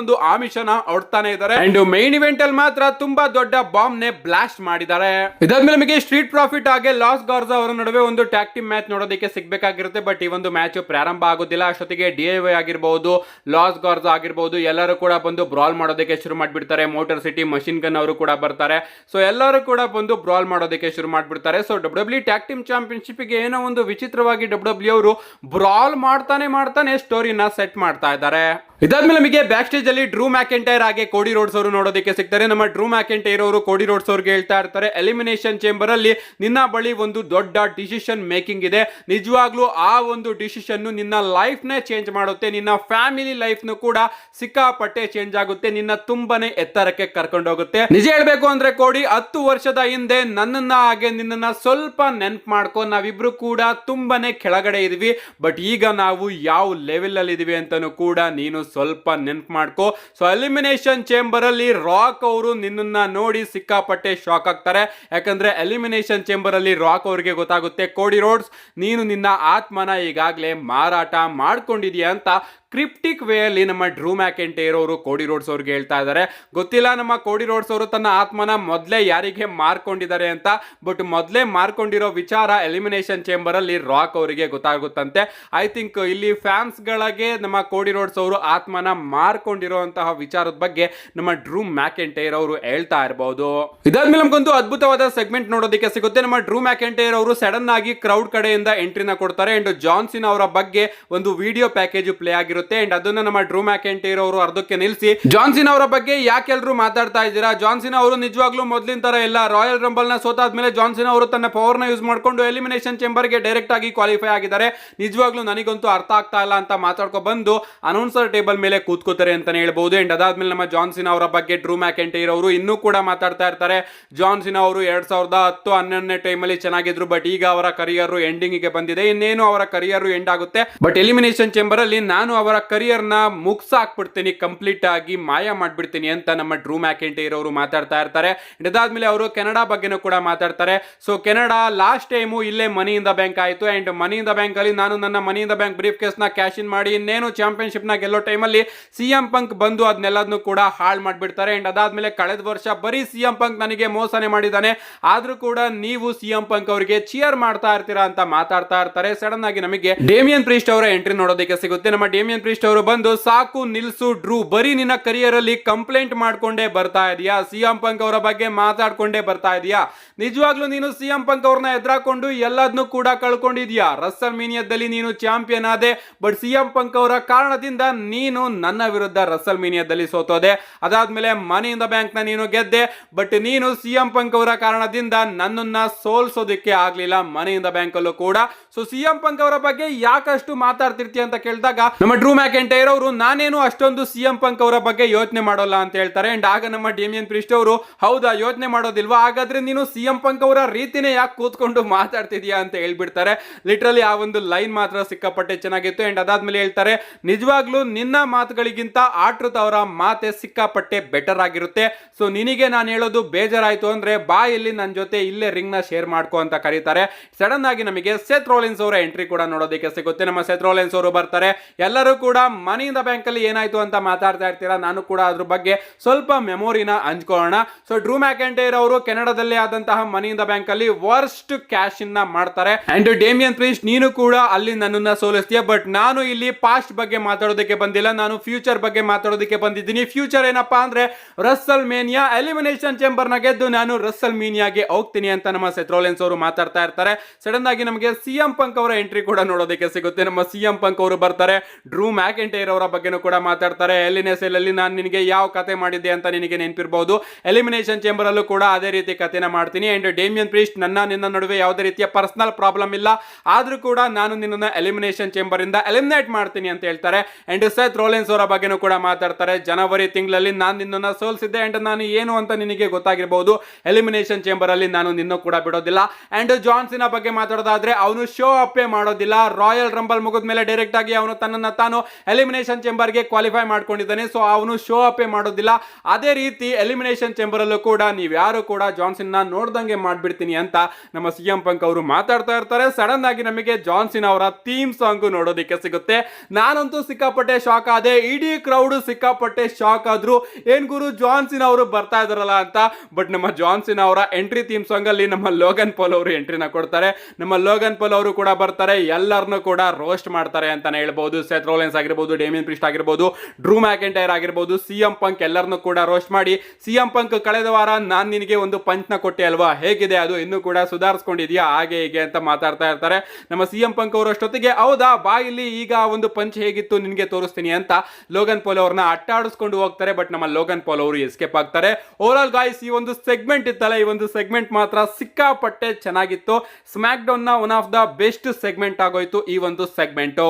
ಒಂದು ಆಮಿಷನ ಹೊಡ್ತಾನೆ ಇದ್ದಾರೆ. ಅಂಡ್ ಮೈನ್ ಇವೆಂಟ್ ಅಲ್ಲಿ ಮಾತ್ರ ತುಂಬಾ ದೊಡ್ಡ ಬಾಂಬ್ ನೇ ಬ್ಲಾಸ್ಟ್ ಮಾಡಿದ್ದಾರೆ. ಇದಾದ್ಮೇಲೆ ನಮಗೆ ಸ್ಟ್ರೀಟ್ ಪ್ರಾಫಿಟ್ ಹಾಗೆ ಲಾಸ್ ಗಾರ್ಜಾ ಅವರ ನಡುವೆ ಒಂದು ಟ್ಯಾಗ್ ಟೀಮ್ ಮ್ಯಾಚ್ ನೋಡೋದಕ್ಕೆ ಸಿಗಬೇಕಾಗಿರುತ್ತೆ. ಬಟ್ ಈ ಒಂದು ಮ್ಯಾಚ್ ಪ್ರಾರಂಭ ಆಗೋದಿಲ್ಲ. ಅಷ್ಟೊತ್ತಿಗೆ DIY ಆಗಿರಬಹುದು, ಲಾಸ್ ಗಾರ್ಜಾ ಆಗಿರಬಹುದು, ಎಲ್ಲರೂ ಕೂಡ ಬಂದು ಬ್ರಾಲ್ ಮಾಡೋದಕ್ಕೆ ಶುರು ಮಾಡ್ಬಿಡ್ತಾರೆ. ಮೋಟರ್ ಸಿಟಿ ಮಷಿನ್ ಗನ್ ಅವರು ಕೂಡ ಬರ್ತಾರೆ. ಸೊ ಎಲ್ಲರೂ ಕೂಡ ಬಂದು ಬ್ರಾಲ್ ಮಾಡೋದಕ್ಕೆ ಶುರು ಮಾಡ್ಬಿಡ್ತಾರೆ. So W tag team championship ಗೆ ಏನೋ ಒಂದು ವಿಚಿತ್ರವಾಗಿ ಡಬ್ಲ್ಯೂ ಅವರು ಬ್ರಾಲ್ ಮಾಡ್ತಾನೆ ಸ್ಟೋರಿನ ಸೆಟ್ ಮಾಡ್ತಾ ಇದ್ದಾರೆ. ಇದಾದ್ಮೇಲೆ ನಮಗೆ ಬ್ಯಾಕ್ ಸ್ಟೇಜ್ ಅಲ್ಲಿ ಡ್ರೂ ಮ್ಯಾಕೆಂಟೈರ್ ಹಾಗೆ ಕೋಡಿ ರೋಡ್ಸ್ ಅವರು ನೋಡೋದಕ್ಕೆ ಸಿಗ್ತಾರೆ. ನಮ್ಮ ಡ್ರೂ ಮ್ಯಾಕೆಂಟೈರ್ ಅವರು ಕೋಡಿ ರೋಡ್ಸ್ ಅವ್ರಿಗೆ ಹೇಳ್ತಾ ಇರ್ತಾರೆ, ಎಲಿಮಿನೇಷನ್ ಚೇಂಬರ್ ಅಲ್ಲಿ ನಿನ್ನ ಬಳಿ ಒಂದು ದೊಡ್ಡ ಡಿಸಿಷನ್ ಮೇಕಿಂಗ್ ಇದೆ. ನಿಜವಾಗ್ಲೂ ಆ ಒಂದು ಡಿಸಿಷನ್ ನಿನ್ನ ಲೈಫ್ ನೇ ಚೇಂಜ್ ಮಾಡುತ್ತೆ, ನಿನ್ನ ಫ್ಯಾಮಿಲಿ ಲೈಫ್ ನು ಕೂಡ ಸಿಕ್ಕಾಪಟ್ಟೆ ಚೇಂಜ್ ಆಗುತ್ತೆ, ನಿನ್ನ ತುಂಬಾನೇ ಎತ್ತರಕ್ಕೆ ಕರ್ಕೊಂಡು ಹೋಗುತ್ತೆ. ನಿಜ ಹೇಳ್ಬೇಕು ಅಂದ್ರೆ ಕೋಡಿ 10 ವರ್ಷದ ಹಿಂದೆ ನನ್ನನ್ನ ಹಾಗೆ ನಿನ್ನನ್ನ ಸ್ವಲ್ಪ ನೆನ್ಪು ಮಾಡ್ಕೊ, ನಾವಿಬ್ರು ಕೂಡ ತುಂಬಾನೇ ಕೆಳಗಡೆ ಇದೀವಿ, ಬಟ್ ಈಗ ನಾವು ಯಾವ ಲೆವೆಲ್ ಅಲ್ಲಿ ಇದೀವಿ ಅಂತಾನು ಕೂಡ ನೀನು ಸ್ವಲ್ಪ ನೆನ್ಪು ಮಾಡ್ಕೋ. ಸೊ ಎಲಿಮಿನೇಷನ್ ಚೇಂಬರ್ ಅಲ್ಲಿ ರಾಕ್ ಅವರು ನಿನ್ನನ್ನ ನೋಡಿ ಸಿಕ್ಕಾಪಟ್ಟೆ ಶಾಕ್ ಆಗ್ತಾರೆ. ಯಾಕಂದ್ರೆ ಎಲಿಮಿನೇಷನ್ ಚೇಂಬರ್ ಅಲ್ಲಿ ರಾಕ್ ಅವರಿಗೆ ಗೊತ್ತಾಗುತ್ತೆ, ಕೋಡಿ ರೋಡ್ಸ್ ನೀನು ನಿನ್ನ ಆತ್ಮನ ಈಗಾಗಲೇ ಮಾರಾಟ ಮಾಡ್ಕೊಂಡಿದೀಯ ಅಂತ ಕ್ರಿಪ್ಟಿಕ್ ವೇ ಅಲ್ಲಿ ನಮ್ಮ ಡ್ರೂ ಮ್ಯಾಕೆಂಟೈರ್ ಅವರು ಕೋಡಿ ರೋಡ್ಸ್ ಅವ್ರಿಗೆ ಹೇಳ್ತಾ ಇದ್ದಾರೆ. ಗೊತ್ತಿಲ್ಲ ನಮ್ಮ ಕೋಡಿ ರೋಡ್ಸ್ ಅವರು ತನ್ನ ಆತ್ಮನ ಮೊದಲೇ ಯಾರಿಗೆ ಮಾರ್ಕೊಂಡಿದ್ದಾರೆ ಅಂತ, ಬಟ್ ಮೊದಲೇ ಮಾರ್ಕೊಂಡಿರೋ ವಿಚಾರ ಎಲಿಮಿನೇಷನ್ ಚೇಂಬರ್ ಅಲ್ಲಿ ರಾಕ್ ಅವರಿಗೆ ಗೊತ್ತಾಗುತ್ತಂತೆ. ಐ ಥಿಂಕ್ ಇಲ್ಲಿ ಫ್ಯಾನ್ಸ್ ಗಳಿಗೆ ನಮ್ಮ ಕೋಡಿ ರೋಡ್ಸ್ ಅವರು ಆತ್ಮನ ಮಾರ್ಕೊಂಡಿರುವಂತಹ ವಿಚಾರದ ಬಗ್ಗೆ ನಮ್ಮ ಡ್ರೂ ಮ್ಯಾಕೆಂಟೈರ್ ಅವರು ಹೇಳ್ತಾ ಇರಬಹುದು. ಇದಾದ್ಮೇಲೆ ನಮಗೊಂದು ಅದ್ಭುತವಾದ ಸೆಗ್ಮೆಂಟ್ ನೋಡೋದಕ್ಕೆ ಸಿಗುತ್ತೆ. ನಮ್ಮ ಡ್ರೂ ಮ್ಯಾಕೆಂಟೈರ್ ಅವರು ಸಡನ್ ಆಗಿ ಕ್ರೌಡ್ ಕಡೆಯಿಂದ ಎಂಟ್ರಿನ ಕೊಡ್ತಾರೆ ಅಂಡ್ ಜಾನ್ ಸಿನಾ ಅವರ ಬಗ್ಗೆ ಒಂದು ವಿಡಿಯೋ ಪ್ಯಾಕೇಜ್ ಪ್ಲೇ ಆಗಿರುತ್ತೆ. ಅದನ್ನ ನಮ್ಮ ಡ್ರೂ ಮ್ಯಾಕೆಂಟೈರ್ ಅವರು ಅರ್ಧಕ್ಕೆ ನಿಲ್ಲಿಸಿ, ಜಾನ್ ಸಿನಾ ಅವರ ಬಗ್ಗೆ ಯಾಕೆ ಎಲ್ಲರೂ ಮಾತಾಡ್ತಾ ಇದ್ದೀರಾ, ಜಾನ್ ಸಿನಾ ಅವರು ನಿಜವಾಗ್ಲೂ ಮೊದಲಿನ ತರ ಇಲ್ಲ, ರಾಯಲ್ ರಂಬಲ್ ನ ಸೋತಾದ್ಮೇಲೆ ಜಾನ್ ಸಿನಾ ಅವರು ತನ್ನ ಪವರ್ ನ ಯೂಸ್ ಮಾಡ್ಕೊಂಡು ಎಲಿಮಿನೇಷನ್ ಚೇಂಬರ್ ಗೆ ಡೈರೆಕ್ಟ್ ಆಗಿ ಕ್ವಾಲಿಫೈ ಆಗಿದ್ದಾರೆ, ನಿಜವಾಗ್ಲೂ ನನಗಂತೂ ಅರ್ಥ ಆಗ್ತಾ ಇಲ್ಲ ಅಂತ ಮಾತಾಡ್ಕೊ ಬಂದು ಅನೌನ್ಸರ್ ಟೇಬಲ್ ಮೇಲೆ ಕೂತ್ಕೋತಾರೆ ಅಂತಾನೆ ಹೇಳ್ಬಹುದು. ಅಂಡ್ ಅದಾದ್ಮೇಲೆ ನಮ್ಮ ಜಾನ್ ಸಿನಾ ಅವರ ಬಗ್ಗೆ ಡ್ರೂ ಮ್ಯಾಕೆಂಟೈರ್ ಅವರು ಇನ್ನೂ ಕೂಡ ಮಾತಾಡ್ತಾ ಇರ್ತಾರೆ. ಜಾನ್ ಸಿನಾ ಅವರು 2010-11ನೇ ಟೈಮಲ್ಲಿ ಚೆನ್ನಾಗಿದ್ರು, ಬಟ್ ಈಗ ಅವರ ಕರಿಯರ್ ಎಂಡಿಂಗ್ ಗೆ ಬಂದಿದೆ, ಇನ್ನೇನು ಅವರ ಕರಿಯರ್ ಎಂಡ್ ಆಗುತ್ತೆ, ಬಟ್ ಎಲಿಮಿನೇಷನ್ ಚೇಂಬರ್ ಅಲ್ಲಿ ನಾನು ಅವರ ಕರಿಯರ್ ನ ಮುಗ್ಸಾಕ್ಬಿಡ್ತೀನಿ, ಕಂಪ್ಲೀಟ್ ಆಗಿ ಮಾಯ ಮಾಡ್ಬಿಡ್ತೀನಿ ಅಂತ ನಮ್ಮ ಡ್ರೂ ಮ್ಯಾಕೆಂಟೈರ್ ಅವರು ಮಾತಾಡ್ತಾ ಇರ್ತಾರೆ. ಇದಾದ್ಮೇಲೆ ಅವರು ಕೆನಡಾ ಬಗ್ಗೆನೂ ಕೂಡ ಮಾತಾಡ್ತಾರೆ. ಸೊ ಕೆನಡಾ ಲಾಸ್ಟ್ ಟೈಮು ಇಲ್ಲೇ ಮನಿ ಇನ್ ದ ಬ್ಯಾಂಕ್ ಆಯ್ತು, and money in the bank ಅಲ್ಲಿ ನಾನು ನನ್ನ money in the bank briefcase ನ ಕ್ಯಾಶ್ ಇನ್ ಮಾಡಿ ಇನ್ನೇನು ಚಾಂಪಿಯನ್ಶಿಪ್ ನ ಗೆಲ್ಲೋ ಟೈಮಲ್ಲಿ ಸಿಎಂ ಪಂಕ್ ಬಂದು ಅದನ್ನೆಲ್ಲದನ್ನು ಕೂಡ ಹಾಳು ಮಾಡ್ಬಿಡ್ತಾರೆ. ಅಂಡ್ ಅದಾದ್ಮೇಲೆ ಕಳೆದ ವರ್ಷ ಬರೀ ಸಿಎಂ ಪಂಕ್ ನನಗೆ ಮೋಸನೆ ಮಾಡಿದ್ದಾನೆ, ಆದ್ರೂ ಕೂಡ ನೀವು ಸಿಎಂ ಪಂಕ್ ಅವರಿಗೆ ಚಿಯರ್ ಮಾಡ್ತಾ ಇರ್ತೀರಾ ಅಂತ ಮಾತಾಡ್ತಾ ಇರ್ತಾರೆ. ಸಡನ್ ಆಗಿ ನಮಗೆ ಡೇಮಿಯನ್ ಪ್ರೀಸ್ಟ್ ಅವರ ಎಂಟ್ರಿ ನೋಡೋದಕ್ಕೆ ಸಿಗುತ್ತೆ. ನಮ್ಮ ಡೇಮಿಯನ್ ಪ್ರೀಸ್ಟ್ ಅವರು ಬಂದು, ಸಾಕು ನಿಲ್ಸು ಡ್ರೂ, ಬರೀ ನಿನ್ನ ಕರಿಯರ್ ಅಲ್ಲಿ ಕಂಪ್ಲೇಂಟ್ ಮಾಡ್ಕೊಂಡೇ ಬರ್ತಾ ಇದೀಯಾ, ಸಿಎಂ ಪಂಕ್ ಅವರ ಬಗ್ಗೆ ಮಾತಾಡ್ಕೊಂಡೇ ಬರ್ತಾ ಇದೀಯಾ, ನಿಜವಾಗ್ಲೂ ನೀನು ಸಿಎಂ ಪಂಕ್ ಅವ್ರನ್ನ ಎದುರಾಕೊಂಡು ಎಲ್ಲದನ್ನು ಕೂಡ ಕಳ್ಕೊಂಡಿದ್ಯಾ, ರಸ್ಸಲ್ ಮೀನಿಯಾದಲ್ಲಿ ನೀನು ಚಾಂಪಿಯನ್ ಆದೆ, ಬಟ್ ಸಿಎಂ ಪಂಕ್ ಅವರ ಕಾರಣದಿಂದ ನೀನು ನನ್ನ ವಿರುದ್ಧ ರಸ್ಸಲ್ ಮೀನಿಯಾದಲ್ಲಿ ಸೋತೋದೆ, ಅದಾದ್ಮೇಲೆ ಮನಿ ಇನ್ ದ ಬ್ಯಾಂಕ್ ನ ನೀನು ಗೆದ್ದೆ, ಬಟ್ ನೀನು ಸಿಎಂ ಪಂಕ್ ಅವರ ಕಾರಣದಿಂದ ನನ್ನನ್ನ ಸೋಲ್ಸೋದಕ್ಕೆ ಆಗ್ಲಿಲ್ಲ ಮನಿ ಇನ್ ದ ಬ್ಯಾಂಕ್ ಅಲ್ಲೂ ಕೂಡ. ಸೊ ಸಿಎಂ ಪಂಕ್ ಅವರ ಬಗ್ಗೆ ಯಾಕಷ್ಟು ಮಾತಾಡ್ತಿರ್ತೀಯ ಅಂತ ಕೇಳಿದಾಗ ನಮ್ಮ ಡ್ರೂ ಮ್ಯಾಕೆಂಟೈರ್ ಅವರು, ನಾನೇನು ಅಷ್ಟೊಂದು ಸಿಎಂ ಪಂಕ್ ಅವರ ಬಗ್ಗೆ ಯೋಚನೆ ಮಾಡೋಲ್ಲ ಅಂತ ಹೇಳ್ತಾರೆ. ಅಂಡ್ ಆಗ ನಮ್ಮ ಡೇಮಿಯನ್ ಪ್ರೀಸ್ಟ್ ಅವರು, ಹೌದಾ ಯೋಚನೆ ಮಾಡೋದಿಲ್ವಾ, ಹಾಗಾದ್ರೆ ನೀನು ಸಿಎಂ ಪಂಕ್ ಅವರ ರೀತಿನೇ ಯಾಕೆ ಕೂತ್ಕೊಂಡು ಮಾತಾಡ್ತಿದ್ಯಾ ಅಂತ ಹೇಳ್ಬಿಡ್ತಾರೆ. ಲಿಟ್ರಲಿ ಆ ಒಂದು ಲೈನ್ ಮಾತ್ರ ಸಿಕ್ಕಾಪಟ್ಟೆ ಚೆನ್ನಾಗಿತ್ತು. ಅಂಡ್ ಅದಾದ್ಮೇಲೆ ಹೇಳ್ತಾರೆ, ನಿಜವಾಗ್ಲೂ ನಿನ್ನ ಮಾತುಗಳಿಗಿಂತ ಆಟ್ರುತ್ ಅವರ ಮಾತೆ ಸಿಕ್ಕಾಪಟ್ಟೆ ಬೆಟರ್ ಆಗಿರುತ್ತೆ, ಸೊ ನಿನಗೆ ನಾನು ಹೇಳೋದು ಬೇಜಾರಾಯ್ತು ಅಂದ್ರೆ ಬಾ ಇಲ್ಲಿ ನನ್ನ ಜೊತೆ ಇಲ್ಲೇ ರಿಂಗ್ ನ ಶೇರ್ ಮಾಡ್ಕೋ ಅಂತ ಕರೀತಾರೆ. ಸಡನ್ ಆಗಿ ನಮಗೆ ಸೆತ್ ರೋಲಿನ್ಸ್ ಅವರ ಎಂಟ್ರಿ ಕೂಡ ನೋಡೋದಕ್ಕೆ ಸಿಗುತ್ತೆ. ನಮ್ಮ ಸೆತ್ ರೋಲಿನ್ಸ್ ಅವರು ಬರ್ತಾರೆ. ಎಲ್ಲರೂ ಕೂಡ ಮನಿ ಇನ್ ದ ಬ್ಯಾಂಕ್ ಅಲ್ಲಿ ಏನಾಯ್ತು ಅಂತ ಮಾತಾಡ್ತಾ ಇರ್ತೀರಾ, ನಾನು ಕೂಡ ಅದ್ರ ಬಗ್ಗೆ ಸ್ವಲ್ಪ ಮೆಮೊರಿನ ಹಂಚ್ಕೊಳ್ಳೋಣ. ಸೊ ಡ್ರೂ ಮ್ಯಾಕೆಂಟೈರ್ ಅವರು ಕೆನಡಾದಲ್ಲಿ ಆದಂತಹ ಮನಿ ಇನ್ ದ ಬ್ಯಾಂಕ್ ಅಲ್ಲಿ ವರ್ಸ್ಟ್ ಕ್ಯಾಶ್ ಇನ್ ಮಾಡ್ತಾರೆ. ಅಂಡ್ ಡೇಮಿಯನ್ ಪ್ರೀಸ್ಟ್, ನೀನು ಕೂಡ ಅಲ್ಲಿ ನನ್ನನ್ನ ಸೋಲಿಸ್ತೀಯ, ಬಟ್ ನಾನು ಇಲ್ಲಿ ಪಾಸ್ಟ್ ಬಗ್ಗೆ ಮಾತಾಡೋದಕ್ಕೆ ಬಂದಿಲ್ಲ, ನಾನು ಫ್ಯೂಚರ್ ಬಗ್ಗೆ ಮಾತಾಡೋದಕ್ಕೆ ಬಂದಿದ್ದೀನಿ. ಫ್ಯೂಚರ್ ಏನಪ್ಪಾ ಅಂದ್ರೆ ರಸ್ಸಲ್ ಮೇನಿಯಾ, ಎಲಿಮಿನೇಷನ್ ಚೇಂಬರ್ ನ ಗೆದ್ದು ನಾನು ರಸ್ಸಲ್ ಮೇನಿಯಾಗೆ ಹೋಗ್ತೀನಿ ಅಂತ ನಮ್ಮ ಸೆತ್ ರೋಲಿನ್ಸ್ ಅವರು ಮಾತಾಡ್ತಾ ಇರ್ತಾರೆ. ಸಡನ್ ಆಗಿ ನಮಗೆ ಸಿಎಂ ಪಂಕ್ ಅವರ ಎಂಟ್ರಿ ಕೂಡ ನೋಡೋದಕ್ಕೆ ಸಿಗುತ್ತೆ. ನಮ್ಮ ಸಿಎಂ ಪಂಕ್ ಅವರು ಬರ್ತಾರೆ. ಡ್ರೂ ಮ್ಯಾಕೆಂಟೈರ್ ಅವರ ಬಗ್ಗೆನೂ ಕೂಡ ಮಾತಾಡ್ತಾರೆ. ಎಲಿನೆಸೆಲ್ ಅಲ್ಲಿ ನಾನು ನಿನಗೆ ಯಾವ ಕತೆ ಮಾಡಿದ್ದೆ ಅಂತ ನಿನಗೆ ನೆನಪಿರಬಹುದು, ಎಲಿಮಿನೇಷನ್ ಚೇಂಬರ್ ಅಲ್ಲೂ ಕೂಡ ಅದೇ ರೀತಿ ಕತೆನ ಮಾಡ್ತೀನಿ. ಅಂಡ್ ಡೇಮಿಯನ್ ಪ್ರೀಸ್ಟ್, ನಿನ್ನ ನಡುವೆ ಯಾವುದೇ ರೀತಿಯ ಪರ್ಸನಲ್ ಪ್ರಾಬ್ಲಮ್ ಇಲ್ಲ, ಆದ್ರೂ ಕೂಡ ನಾನು ನಿನ್ನನ್ನು ಎಲಿಮಿನೇಷನ್ ಚೇಂಬರ್ ಇಂದ ಎಲಿಮಿನೇಟ್ ಮಾಡ್ತೀನಿ ಅಂತ ಹೇಳ್ತಾರೆ. ಅಂಡ್ ಸೆತ್ ರೋಲಿನ್ಸ್ ಅವರ ಬಗ್ಗೆನೂ ಕೂಡ ಮಾತಾಡ್ತಾರೆ. ಜನವರಿ ತಿಂಗಳಲ್ಲಿ ನಾನು ನಿನ್ನನ್ನು ಸೋಲಿಸಿದ್ದೆ, ಅಂಡ್ ನಾನು ಏನು ಅಂತ ನಿನಗೆ ಗೊತ್ತಾಗಿರಬಹುದು, ಎಲಿಮಿನೇಷನ್ ಚೇಂಬರ್ ಅಲ್ಲಿ ನಾನು ನಿನ್ನೂ ಕೂಡ ಬಿಡೋದಿಲ್ಲ. ಅಂಡ್ ಜಾನ್ ಸಿನಾ ಬಗ್ಗೆ ಮಾತಾಡೋದಾದ್ರೆ ಅವನು ಶೋ ಅಪ್ಪೇ ಮಾಡೋದಿಲ್ಲ, ರಾಯಲ್ ರಂಬಲ್ ಮುಗಿದ ಮೇಲೆ ಡೈರೆಕ್ಟ್ ಆಗಿ ಅವನು ತನ್ನನ್ನು ತಾನು ಎಲಿಮಿನೇಷನ್ ಚೇಂಬರ್ ಗೆ ಕ್ವಾಲಿಫೈ ಮಾಡ್ಕೊಂಡಿದ್ದಾನೆ, ಸೊ ಅವನು ಶೋ ಅಪ್ಪೇ ಮಾಡೋದಿಲ್ಲ. ಅದೇ ರೀತಿ ಎಲಿಮಿನೇಷನ್ ಚೇಂಬರ್ ಅಲ್ಲೂ ಕೂಡ ನೀವ್ಯಾರು ಕೂಡ ಜಾನ್ ಸಿನಾ ನೋಡ್ದಂಗೆ ಮಾಡ್ಬಿಡ್ತೀನಿ ಅಂತ ನಮ್ಮ ಸಿಎಂ ಪಂಕ್ ಅವರು ಮಾತಾಡ್ತಾ ಇರ್ತಾರೆ. ಸಡನ್ ಆಗಿ ನಮಗೆ ಜಾನ್ ಸಿನಾ ಅವರ ಥೀಮ್ ಸಾಂಗ್ ನೋಡೋದಕ್ಕೆ ಸಿಗುತ್ತೆ. ನಾನಂತೂ ಸಿಕ್ಕಾಪಟ್ಟೆ ಶಾಕ್ ಆದೆ, ಇಡೀ ಕ್ರೌಡ್ ಸಿಕ್ಕಾಪಟ್ಟೆ ಶಾಕ್ ಆದ್ರು, ಏನ್ ಗುರು ಜಾನ್ ಸಿನಾ ಅವರು ಬರ್ತಾ ಇದಾರಲ್ಲ ಅಂತ. ಬಟ್ ನಮ್ಮ ಜಾನ್ ಸಿನಾ ಅವರ ಎಂಟ್ರಿ ಥೀಮ್ ಸಾಂಗ್ ಅಲ್ಲಿ ನಮ್ಮ ಲೋಗನ್ ಪಾಲ್ ಅವರು ಎಂಟ್ರಿನ ಕೊಡ್ತಾರೆ. ನಮ್ಮ ಲೋಗನ್ ಪಾಲ್ ಅವರು ಕೂಡ ಬರ್ತಾರೆ, ಎಲ್ಲರನ್ನು ಕೂಡ ರೋಸ್ಟ್ ಮಾಡ್ತಾರೆ ಅಂತಾನೆ ಹೇಳ್ಬಹುದು. ಸೆತ್ ರೋಲಿನ್ಸ್ ಓವೆನ್ಸ್ ಆಗಿರಬಹುದು, ಡೇಮಿಯನ್ ಪ್ರಿಸ್ಟ್ ಆಗಿರಬಹುದು, ಡ್ರೂ ಮ್ಯಾಕೆಂಟೈರ್ ಆಗಿರಬಹುದು, ಸಿಎಂ ಪಂಕ್ ಎಲ್ಲರನ್ನೂ ಕೂಡ ರೋಸ್ಟ್ ಮಾಡಿ ಸಿಎಂ ಪಂಕ್ ಕಳೆದ ವಾರ ನಾನು ನಿನಗೆ ಒಂದು ಪಂಚ್ನ ಕೊಟ್ಟೆ ಅಲ್ವಾ, ಹೇಗಿದೆ ಅದು, ಇನ್ನೂ ಕೂಡ ಸುಧಾರಿಸ್ಕೊಂಡಿದ್ಯಾ ಹಾಗೆ ಹೀಗೆ ಅಂತ ಮಾತಾಡ್ತಾ ಇರ್ತಾರೆ ನಮ್ಮ ಸಿಎಂ ಪಂಕ್ ಅವರು. ಅಷ್ಟೊತ್ತಿಗೆ ಹೌದಾ ಬಾ ಇಲ್ಲಿ ಈಗ ಒಂದು ಪಂಚ್ ಹೇಗಿತ್ತು ನಿನಗೆ ತೋರಿಸ್ತೀನಿ ಅಂತ ಲೋಗನ್ ಪಾಲ್ ಅವ್ರನ್ನ ಅಟ್ಟಾಡಿಸ್ಕೊಂಡು ಹೋಗ್ತಾರೆ. ಬಟ್ ನಮ್ಮ ಲೋಗನ್ ಪಾಲ್ ಅವರು ಎಸ್ಕೇಪ್ ಆಗ್ತಾರೆ. ಓವರ್ ಆಲ್ ಗಾಯ್ಸ್ ಈ ಒಂದು ಸೆಗ್ಮೆಂಟ್ ಇತ್ತಲ್ಲ, ಈ ಒಂದು ಸೆಗ್ಮೆಂಟ್ ಮಾತ್ರ ಸಿಕ್ಕಾಪಟ್ಟೆ ಚೆನ್ನಾಗಿತ್ತು. ಸ್ಮ್ಯಾಕ್ ಡೌನ್ ನ one of the best segment ಆಗೋಯ್ತು ಈ ಒಂದು ಸೆಗ್ಮೆಂಟ್.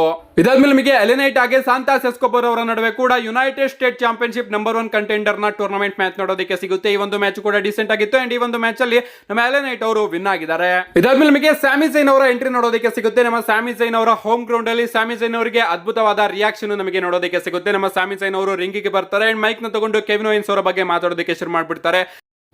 ಇದಾದ್ಮೇಲೆ ನಮಗೆ ಎಲಿನೈಟ್ ಹಾಗೆ ಸಾಂಟಾಸ್ ಎಸ್ಕೋಬರ್ ಅವರ ನಡುವೆ ಕೂಡ United state championship number 1 contender ನ ಟೂರ್ನಮೆಂಟ್ ಮ್ಯಾಚ್ ನೋಡೋದಕ್ಕೆ ಸಿಗುತ್ತೆ. ಈ ಒಂದು ಮ್ಯಾಚ್ ಕೂಡ ಡಿಸೆಂಟ್ ಆಗಿತ್ತು ಅಂಡ್ ಈ ಒಂದು ಮ್ಯಾಚ್ ಅಲ್ಲಿ ನಮ್ಮ ಎಲಿನೈಟ್ ಅವರು ವಿನ್ ಆಗಿದ್ದಾರೆ. ಇದಾದ್ಮೇಲೆ ನಮಗೆ ಸ್ಯಾಮಿ ಝೈನ್ ಅವರ ಎಂಟ್ರಿ ನೋಡೋದಕ್ಕೆ ಸಿಗುತ್ತೆ. ನಮ್ಮ ಸ್ಯಾಮಿ ಝೈನ್ ಅವರ ಹೋಮ್ ಗ್ರೌಂಡ್ ಅಲ್ಲಿ ಸ್ಯಾಮಿ ಝೈನ್ ಅವರಿಗೆ ಅದ್ಭುತವಾದ ರಿಯಾಕ್ಷನ್ ನಮಗೆ ನೋಡೋದಕ್ಕೆ ಸಿಗುತ್ತೆ. ನಮ್ಮ ಸ್ಯಾಮಿ ಝೈನ್ ಅವರು ರಿಂಗಿಗೆ ಬರ್ತಾರೆ ಅಂಡ್ ಮೈಕ್ ನ ತಗೊಂಡು ಕೆವಿನ್ ಓವೆನ್ಸ್ ಅವರ ಬಗ್ಗೆ ಮಾತಾಡೋದಕ್ಕೆ ಶುರು ಮಾಡ್ಬಿಡ್ತಾರೆ.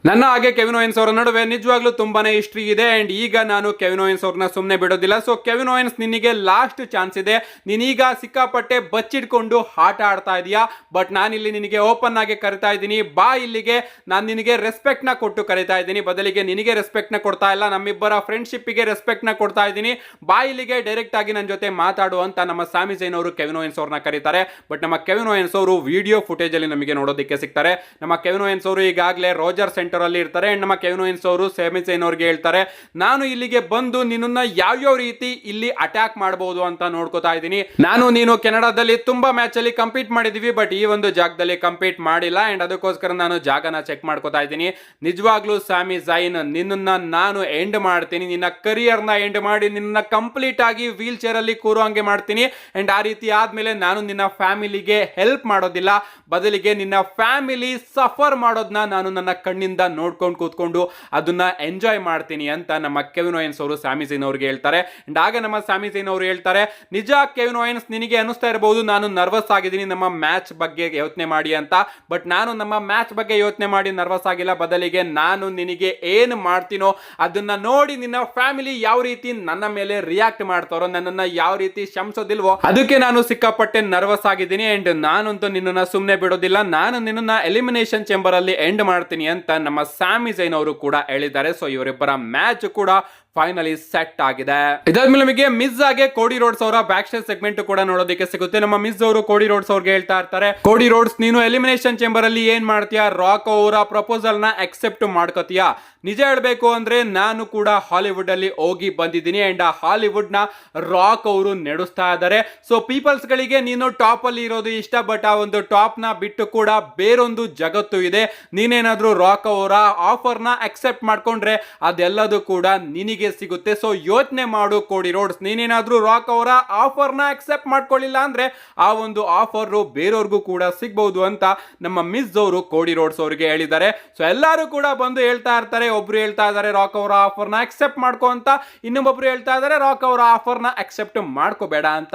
ನನ್ನ ಹಾಗೆ ಕೆವಿನ್ ಓವೆನ್ಸ್ ಅವರ ನಡುವೆ ನಿಜವಾಗ್ಲೂ ತುಂಬಾನೇ ಹಿಸ್ಟ್ರಿ ಇದೆ ಅಂಡ್ ಈಗ ನಾನು ಕೆವಿನ್ ಓವೆನ್ಸ್ ಅವ್ರನ್ನ ಸುಮ್ಮನೆ ಬಿಡೋದಿಲ್ಲ. ಸೊ ಕೆವಿನ್ ಓವೆನ್ಸ್ ನಿನಗೆ ಲಾಸ್ಟ್ ಚಾನ್ಸ್ ಇದೆ, ನೀನೀಗ ಸಿಕ್ಕಾಪಟ್ಟೆ ಬಚ್ಚಿಡ್ಕೊಂಡು ಆಟ ಆಡ್ತಾ ಇದೀಯಾ. ಬಟ್ ನಾನಿಲ್ಲಿ ನಿನಗೆ ಓಪನ್ ಆಗಿ ಕರಿತಾ ಇದ್ದೀನಿ, ಬಾ ಇಲ್ಲಿಗೆ, ನಾನು ನಿನಗೆ ರೆಸ್ಪೆಕ್ಟ್ ನ ಕೊಟ್ಟು ಕರಿತಾ ಇದ್ದೀನಿ, ಬದಲಿಗೆ ನಿನಗೆ ರೆಸ್ಪೆಕ್ಟ್ ನ ಕೊಡ್ತಾ ಇಲ್ಲ, ನಮ್ಮಿಬ್ಬರ ಫ್ರೆಂಡ್ಶಿಪ್ಗೆ ರೆಸ್ಪೆಕ್ಟ್ ನ ಕೊಡ್ತಾ ಇದ್ದೀನಿ, ಬಾ ಇಲ್ಲಿಗೆ ಡೈರೆಕ್ಟ್ ಆಗಿ ನನ್ನ ಜೊತೆ ಮಾತಾಡು ಅಂತ ನಮ್ಮ ಸ್ಯಾಮಿ ಝೈನ್ ಅವರು ಕೆವಿನ್ ಓವೆನ್ಸ್ ಅವ್ರನ್ನ ಕರೀತಾರೆ. ಬಟ್ ನಮ್ಮ ಕೆವಿನ್ ಓವೆನ್ಸ್ ಅವರು ವಿಡಿಯೋ ಫುಟೇಜ್ ಅಲ್ಲಿ ನಮಗೆ ನೋಡೋದಕ್ಕೆ ಸಿಗ್ತಾರೆ. ನಮ್ಮ ಕೆವಿನ್ ಓವೆನ್ಸ್ ಅವರು ಈಗಾಗಲೇ ರೋಜರ್ ಸೆಂಟರ್ ಅಲ್ಲಿ ಇರ್ತಾರೆ. ನಮ್ಮ ಕೆವಿನ್ ಓವೆನ್ಸ್ ಅವರು ಸ್ಯಾಮಿ ಝೈನ್ ಅವರಿಗೆ ಹೇಳ್ತಾರೆ, ನಾನು ಇಲ್ಲಿಗೆ ಬಂದು ನಿನ್ನನ್ನ ಯಾವ ರೀತಿ ಇಲ್ಲಿ ಅಟ್ಯಾಕ್ ಮಾಡಬಹುದು ಅಂತ ನೋಡ್ಕೋತಾ ಇದ್ದೀನಿ. ನಾನು ನೀನು ಕೆನಡಾದಲ್ಲಿ ತುಂಬಾ ಮ್ಯಾಚ್ ಅಲ್ಲಿ ಕಂಪೀಟ್ ಮಾಡಿದೀವಿ, ಬಟ್ ಈ ಒಂದು ಜಾಗದಲ್ಲಿ ಕಂಪೀಟ್ ಮಾಡಿಲ್ಲ ಅಂಡ್ ಅದಕ್ಕೋಸ್ಕರ ನಾನು ಜಾಗನ ಚೆಕ್ ಮಾಡ್ಕೋತಾ ಇದ್ದೀನಿ. ನಿಜವಾಗ್ಲೂ ಸ್ಯಾಮಿ ಝೈನ್ ನಿನ್ನನ್ನ ನಾನು ಎಂಡ್ ಮಾಡ್ತೀನಿ, ನಿನ್ನ ಕರಿಯರ್ ನ ಎಂಡ್ ಮಾಡಿ ನಿನ್ನ ಕಂಪ್ಲೀಟ್ ಆಗಿ ವೀಲ್ ಚೇರ್ ಅಲ್ಲಿ ಕೂರೋ ಹಂಗೆ ಮಾಡ್ತೀನಿ ಅಂಡ್ ಆ ರೀತಿ ಆದ್ಮೇಲೆ ನಾನು ನಿನ್ನ ಫ್ಯಾಮಿಲಿಗೆ ಹೆಲ್ಪ್ ಮಾಡೋದಿಲ್ಲ, ಬದಲಿಗೆ ನಿನ್ನ ಫ್ಯಾಮಿಲಿ ಸಫರ್ ಮಾಡೋದನ್ನ ನಾನು ನನ್ನ ಕಣ್ಣಿಂದ ನೋಡ್ಕೊಂಡು ಕೂತ್ಕೊಂಡು ಅದನ್ನ ಎಂಜಾಯ್ ಮಾಡ್ತೀನಿ ಅಂತ ನಮ್ಮ ಕೆವಿನ್ ಓವೆನ್ಸ್ ಅವರು ಸ್ಯಾಮಿ ಝೈನ್ ಅವರಿಗೆ ಹೇಳ್ತಾರೆ. ಅಂಡ್ ಆಗ ನಮ್ಮ ಸ್ಯಾಮಿ ಝೈನ್ ಅವರು ಹೇಳ್ತಾರೆ, ನಿಜ ಕೆವಿನ್ ಓವೆನ್ಸ್ ನಿನಗೆ ಅನಿಸ್ತಾ ಇರಬಹುದು ನಾನು ನರ್ವಸ್ ಆಗಿದ್ದೀನಿ ನಮ್ಮ ಮ್ಯಾಚ್ ಬಗ್ಗೆ ಯೋಚನೆ ಮಾಡಿ ಅಂತ, ಬಟ್ ನಾನು ನಮ್ಮ ಮ್ಯಾಚ್ ಬಗ್ಗೆ ಯೋಚನೆ ಮಾಡಿ ನರ್ವಸ್ ಆಗಿಲ್ಲ, ಬದಲಿಗೆ ನಾನು ನಿನಗೆ ಏನು ಮಾಡ್ತೀನೋ ಅದನ್ನ ನೋಡಿ ನಿನ್ನ ಫ್ಯಾಮಿಲಿ ಯಾವ ರೀತಿ ನನ್ನ ಮೇಲೆ ರಿಯಾಕ್ಟ್ ಮಾಡ್ತಾರೋ, ನನ್ನನ್ನ ಯಾವ ರೀತಿ ಶಂಸೋದಿಲ್ವೋ ಅದಕ್ಕೆ ನಾನು ಸಿಕ್ಕಾಪಟ್ಟೆ ನರ್ವಸ್ ಆಗಿದ್ದೀನಿ ಅಂಡ್ ನಾನಂತೂ ನಿನ್ನನ್ನ ಸುಮ್ಮನೆ ಬಿಡೋದಿಲ್ಲ, ನಾನು ನಿನ್ನನ್ನ ಎಲಿಮಿನೇಷನ್ ಚೇಂಬರ್ ಅಲ್ಲಿ ಎಂಡ್ ಮಾಡ್ತೀನಿ ಅಂತ ನಮ್ಮ ಸ್ಯಾಮಿ ಝೈನ್ ಅವರು ಕೂಡ ಹೇಳಿದ್ದಾರೆ. ಸೊ ಇವರಿಬ್ಬರ ಮ್ಯಾಚ್ ಕೂಡ ಫೈನಲಿ ಸೆಟ್ ಆಗಿದೆ. ಇದಾದ್ಮೇಲೆ ನಮಗೆ ಮಿಸ್ ಆಗಿ ಕೋಡಿ ರೋಡ್ಸ್ ಅವರ ಬ್ಯಾಕ್ ಸ್ಟೇಜ್ ಸೆಗ್ಮೆಂಟ್ ಕೂಡ ನೋಡೋದಕ್ಕೆ ಸಿಗುತ್ತೆ. ನಮ್ಮ ಮಿಸ್ ಅವರು ಕೋಡಿ ರೋಡ್ಸ್ ಅವ್ರಿಗೆ ಹೇಳ್ತಾ ಇರ್ತಾರೆ, ಕೋಡಿ ರೋಡ್ಸ್ ನೀನು ಎಲಿಮಿನೇಷನ್ ಚೇಂಬರ್ ಅಲ್ಲಿ ಏನ್ ಮಾಡ್ತೀಯಾ, ರಾಕ್ ಅವರ ಪ್ರಪೋಸಲ್ ನ ಅಕ್ಸೆಪ್ಟ್ ಮಾಡ್ಕೋತೀಯಾ? ನಿಜ ಹೇಳ್ಬೇಕು ಅಂದ್ರೆ ನಾನು ಕೂಡ ಹಾಲಿವುಡ್ ಅಲ್ಲಿ ಹೋಗಿ ಬಂದಿದ್ದೀನಿ ಅಂಡ್ ಆ ಹಾಲಿವುಡ್ ನ ರಾಕ್ ಅವರು ನಡೆಸ್ತಾ ಇದ್ದಾರೆ. ಸೊ ಪೀಪಲ್ಸ್ ಗಳಿಗೆ ನೀನು ಟಾಪ್ ಅಲ್ಲಿ ಇರೋದು ಇಷ್ಟ, ಬಟ್ ಆ ಒಂದು ಟಾಪ್ ನ ಬಿಟ್ಟು ಕೂಡ ಬೇರೊಂದು ಜಗತ್ತು ಇದೆ, ನೀನೇನಾದ್ರೂ ರಾಕ್ ಅವರ ಆಫರ್ ನ ಅಕ್ಸೆಪ್ಟ್ ಮಾಡ್ಕೊಂಡ್ರೆ ಅದೆಲ್ಲದೂ ಕೂಡ ನಿನಗೆ ಸಿಗುತ್ತೆ. ಸೊ ಯೋಚನೆ ಮಾಡು ಕೋಡಿ ರೋಡ್ಸ್, ನೀನೇನಾದ್ರೂ ರಾಕ್ ಅವರ ಆಫರ್ ನ ಅಕ್ಸೆಪ್ಟ್ ಮಾಡ್ಕೊಳ್ಳಿಲ್ಲ ಅಂದ್ರೆ ಆ ಒಂದು ಆಫರ್ ಬೇರೆಯವ್ರಿಗೂ ಕೂಡ ಸಿಗಬಹುದು ಅಂತ ನಮ್ಮ ಮಿಸ್ ಅವರು ಕೋಡಿ ರೋಡ್ಸ್ ಅವರಿಗೆ ಹೇಳಿದ್ದಾರೆ. ಸೊ ಎಲ್ಲರೂ ಕೂಡ ಬಂದು ಹೇಳ್ತಾ ಇರ್ತಾರೆ, ಒಬ್ರು ಹೇಳ್ತಾ ಇದ್ದಾರೆ ರಾಕ್ ಅವರ ಆಫರ್ ನ ಅಕ್ಸೆಪ್ಟ್ ಮಾಡ್ಕೋ ಅಂತ, ಇನ್ನೊಬ್ಬೊಬ್ರು ಹೇಳ್ತಾ ಇದ್ದಾರೆ ರಾಕ್ ಅವರ ಆಫರ್ ನ ಅಕ್ಸೆಪ್ಟ್ ಮಾಡ್ಕೋಬೇಡ ಅಂತ.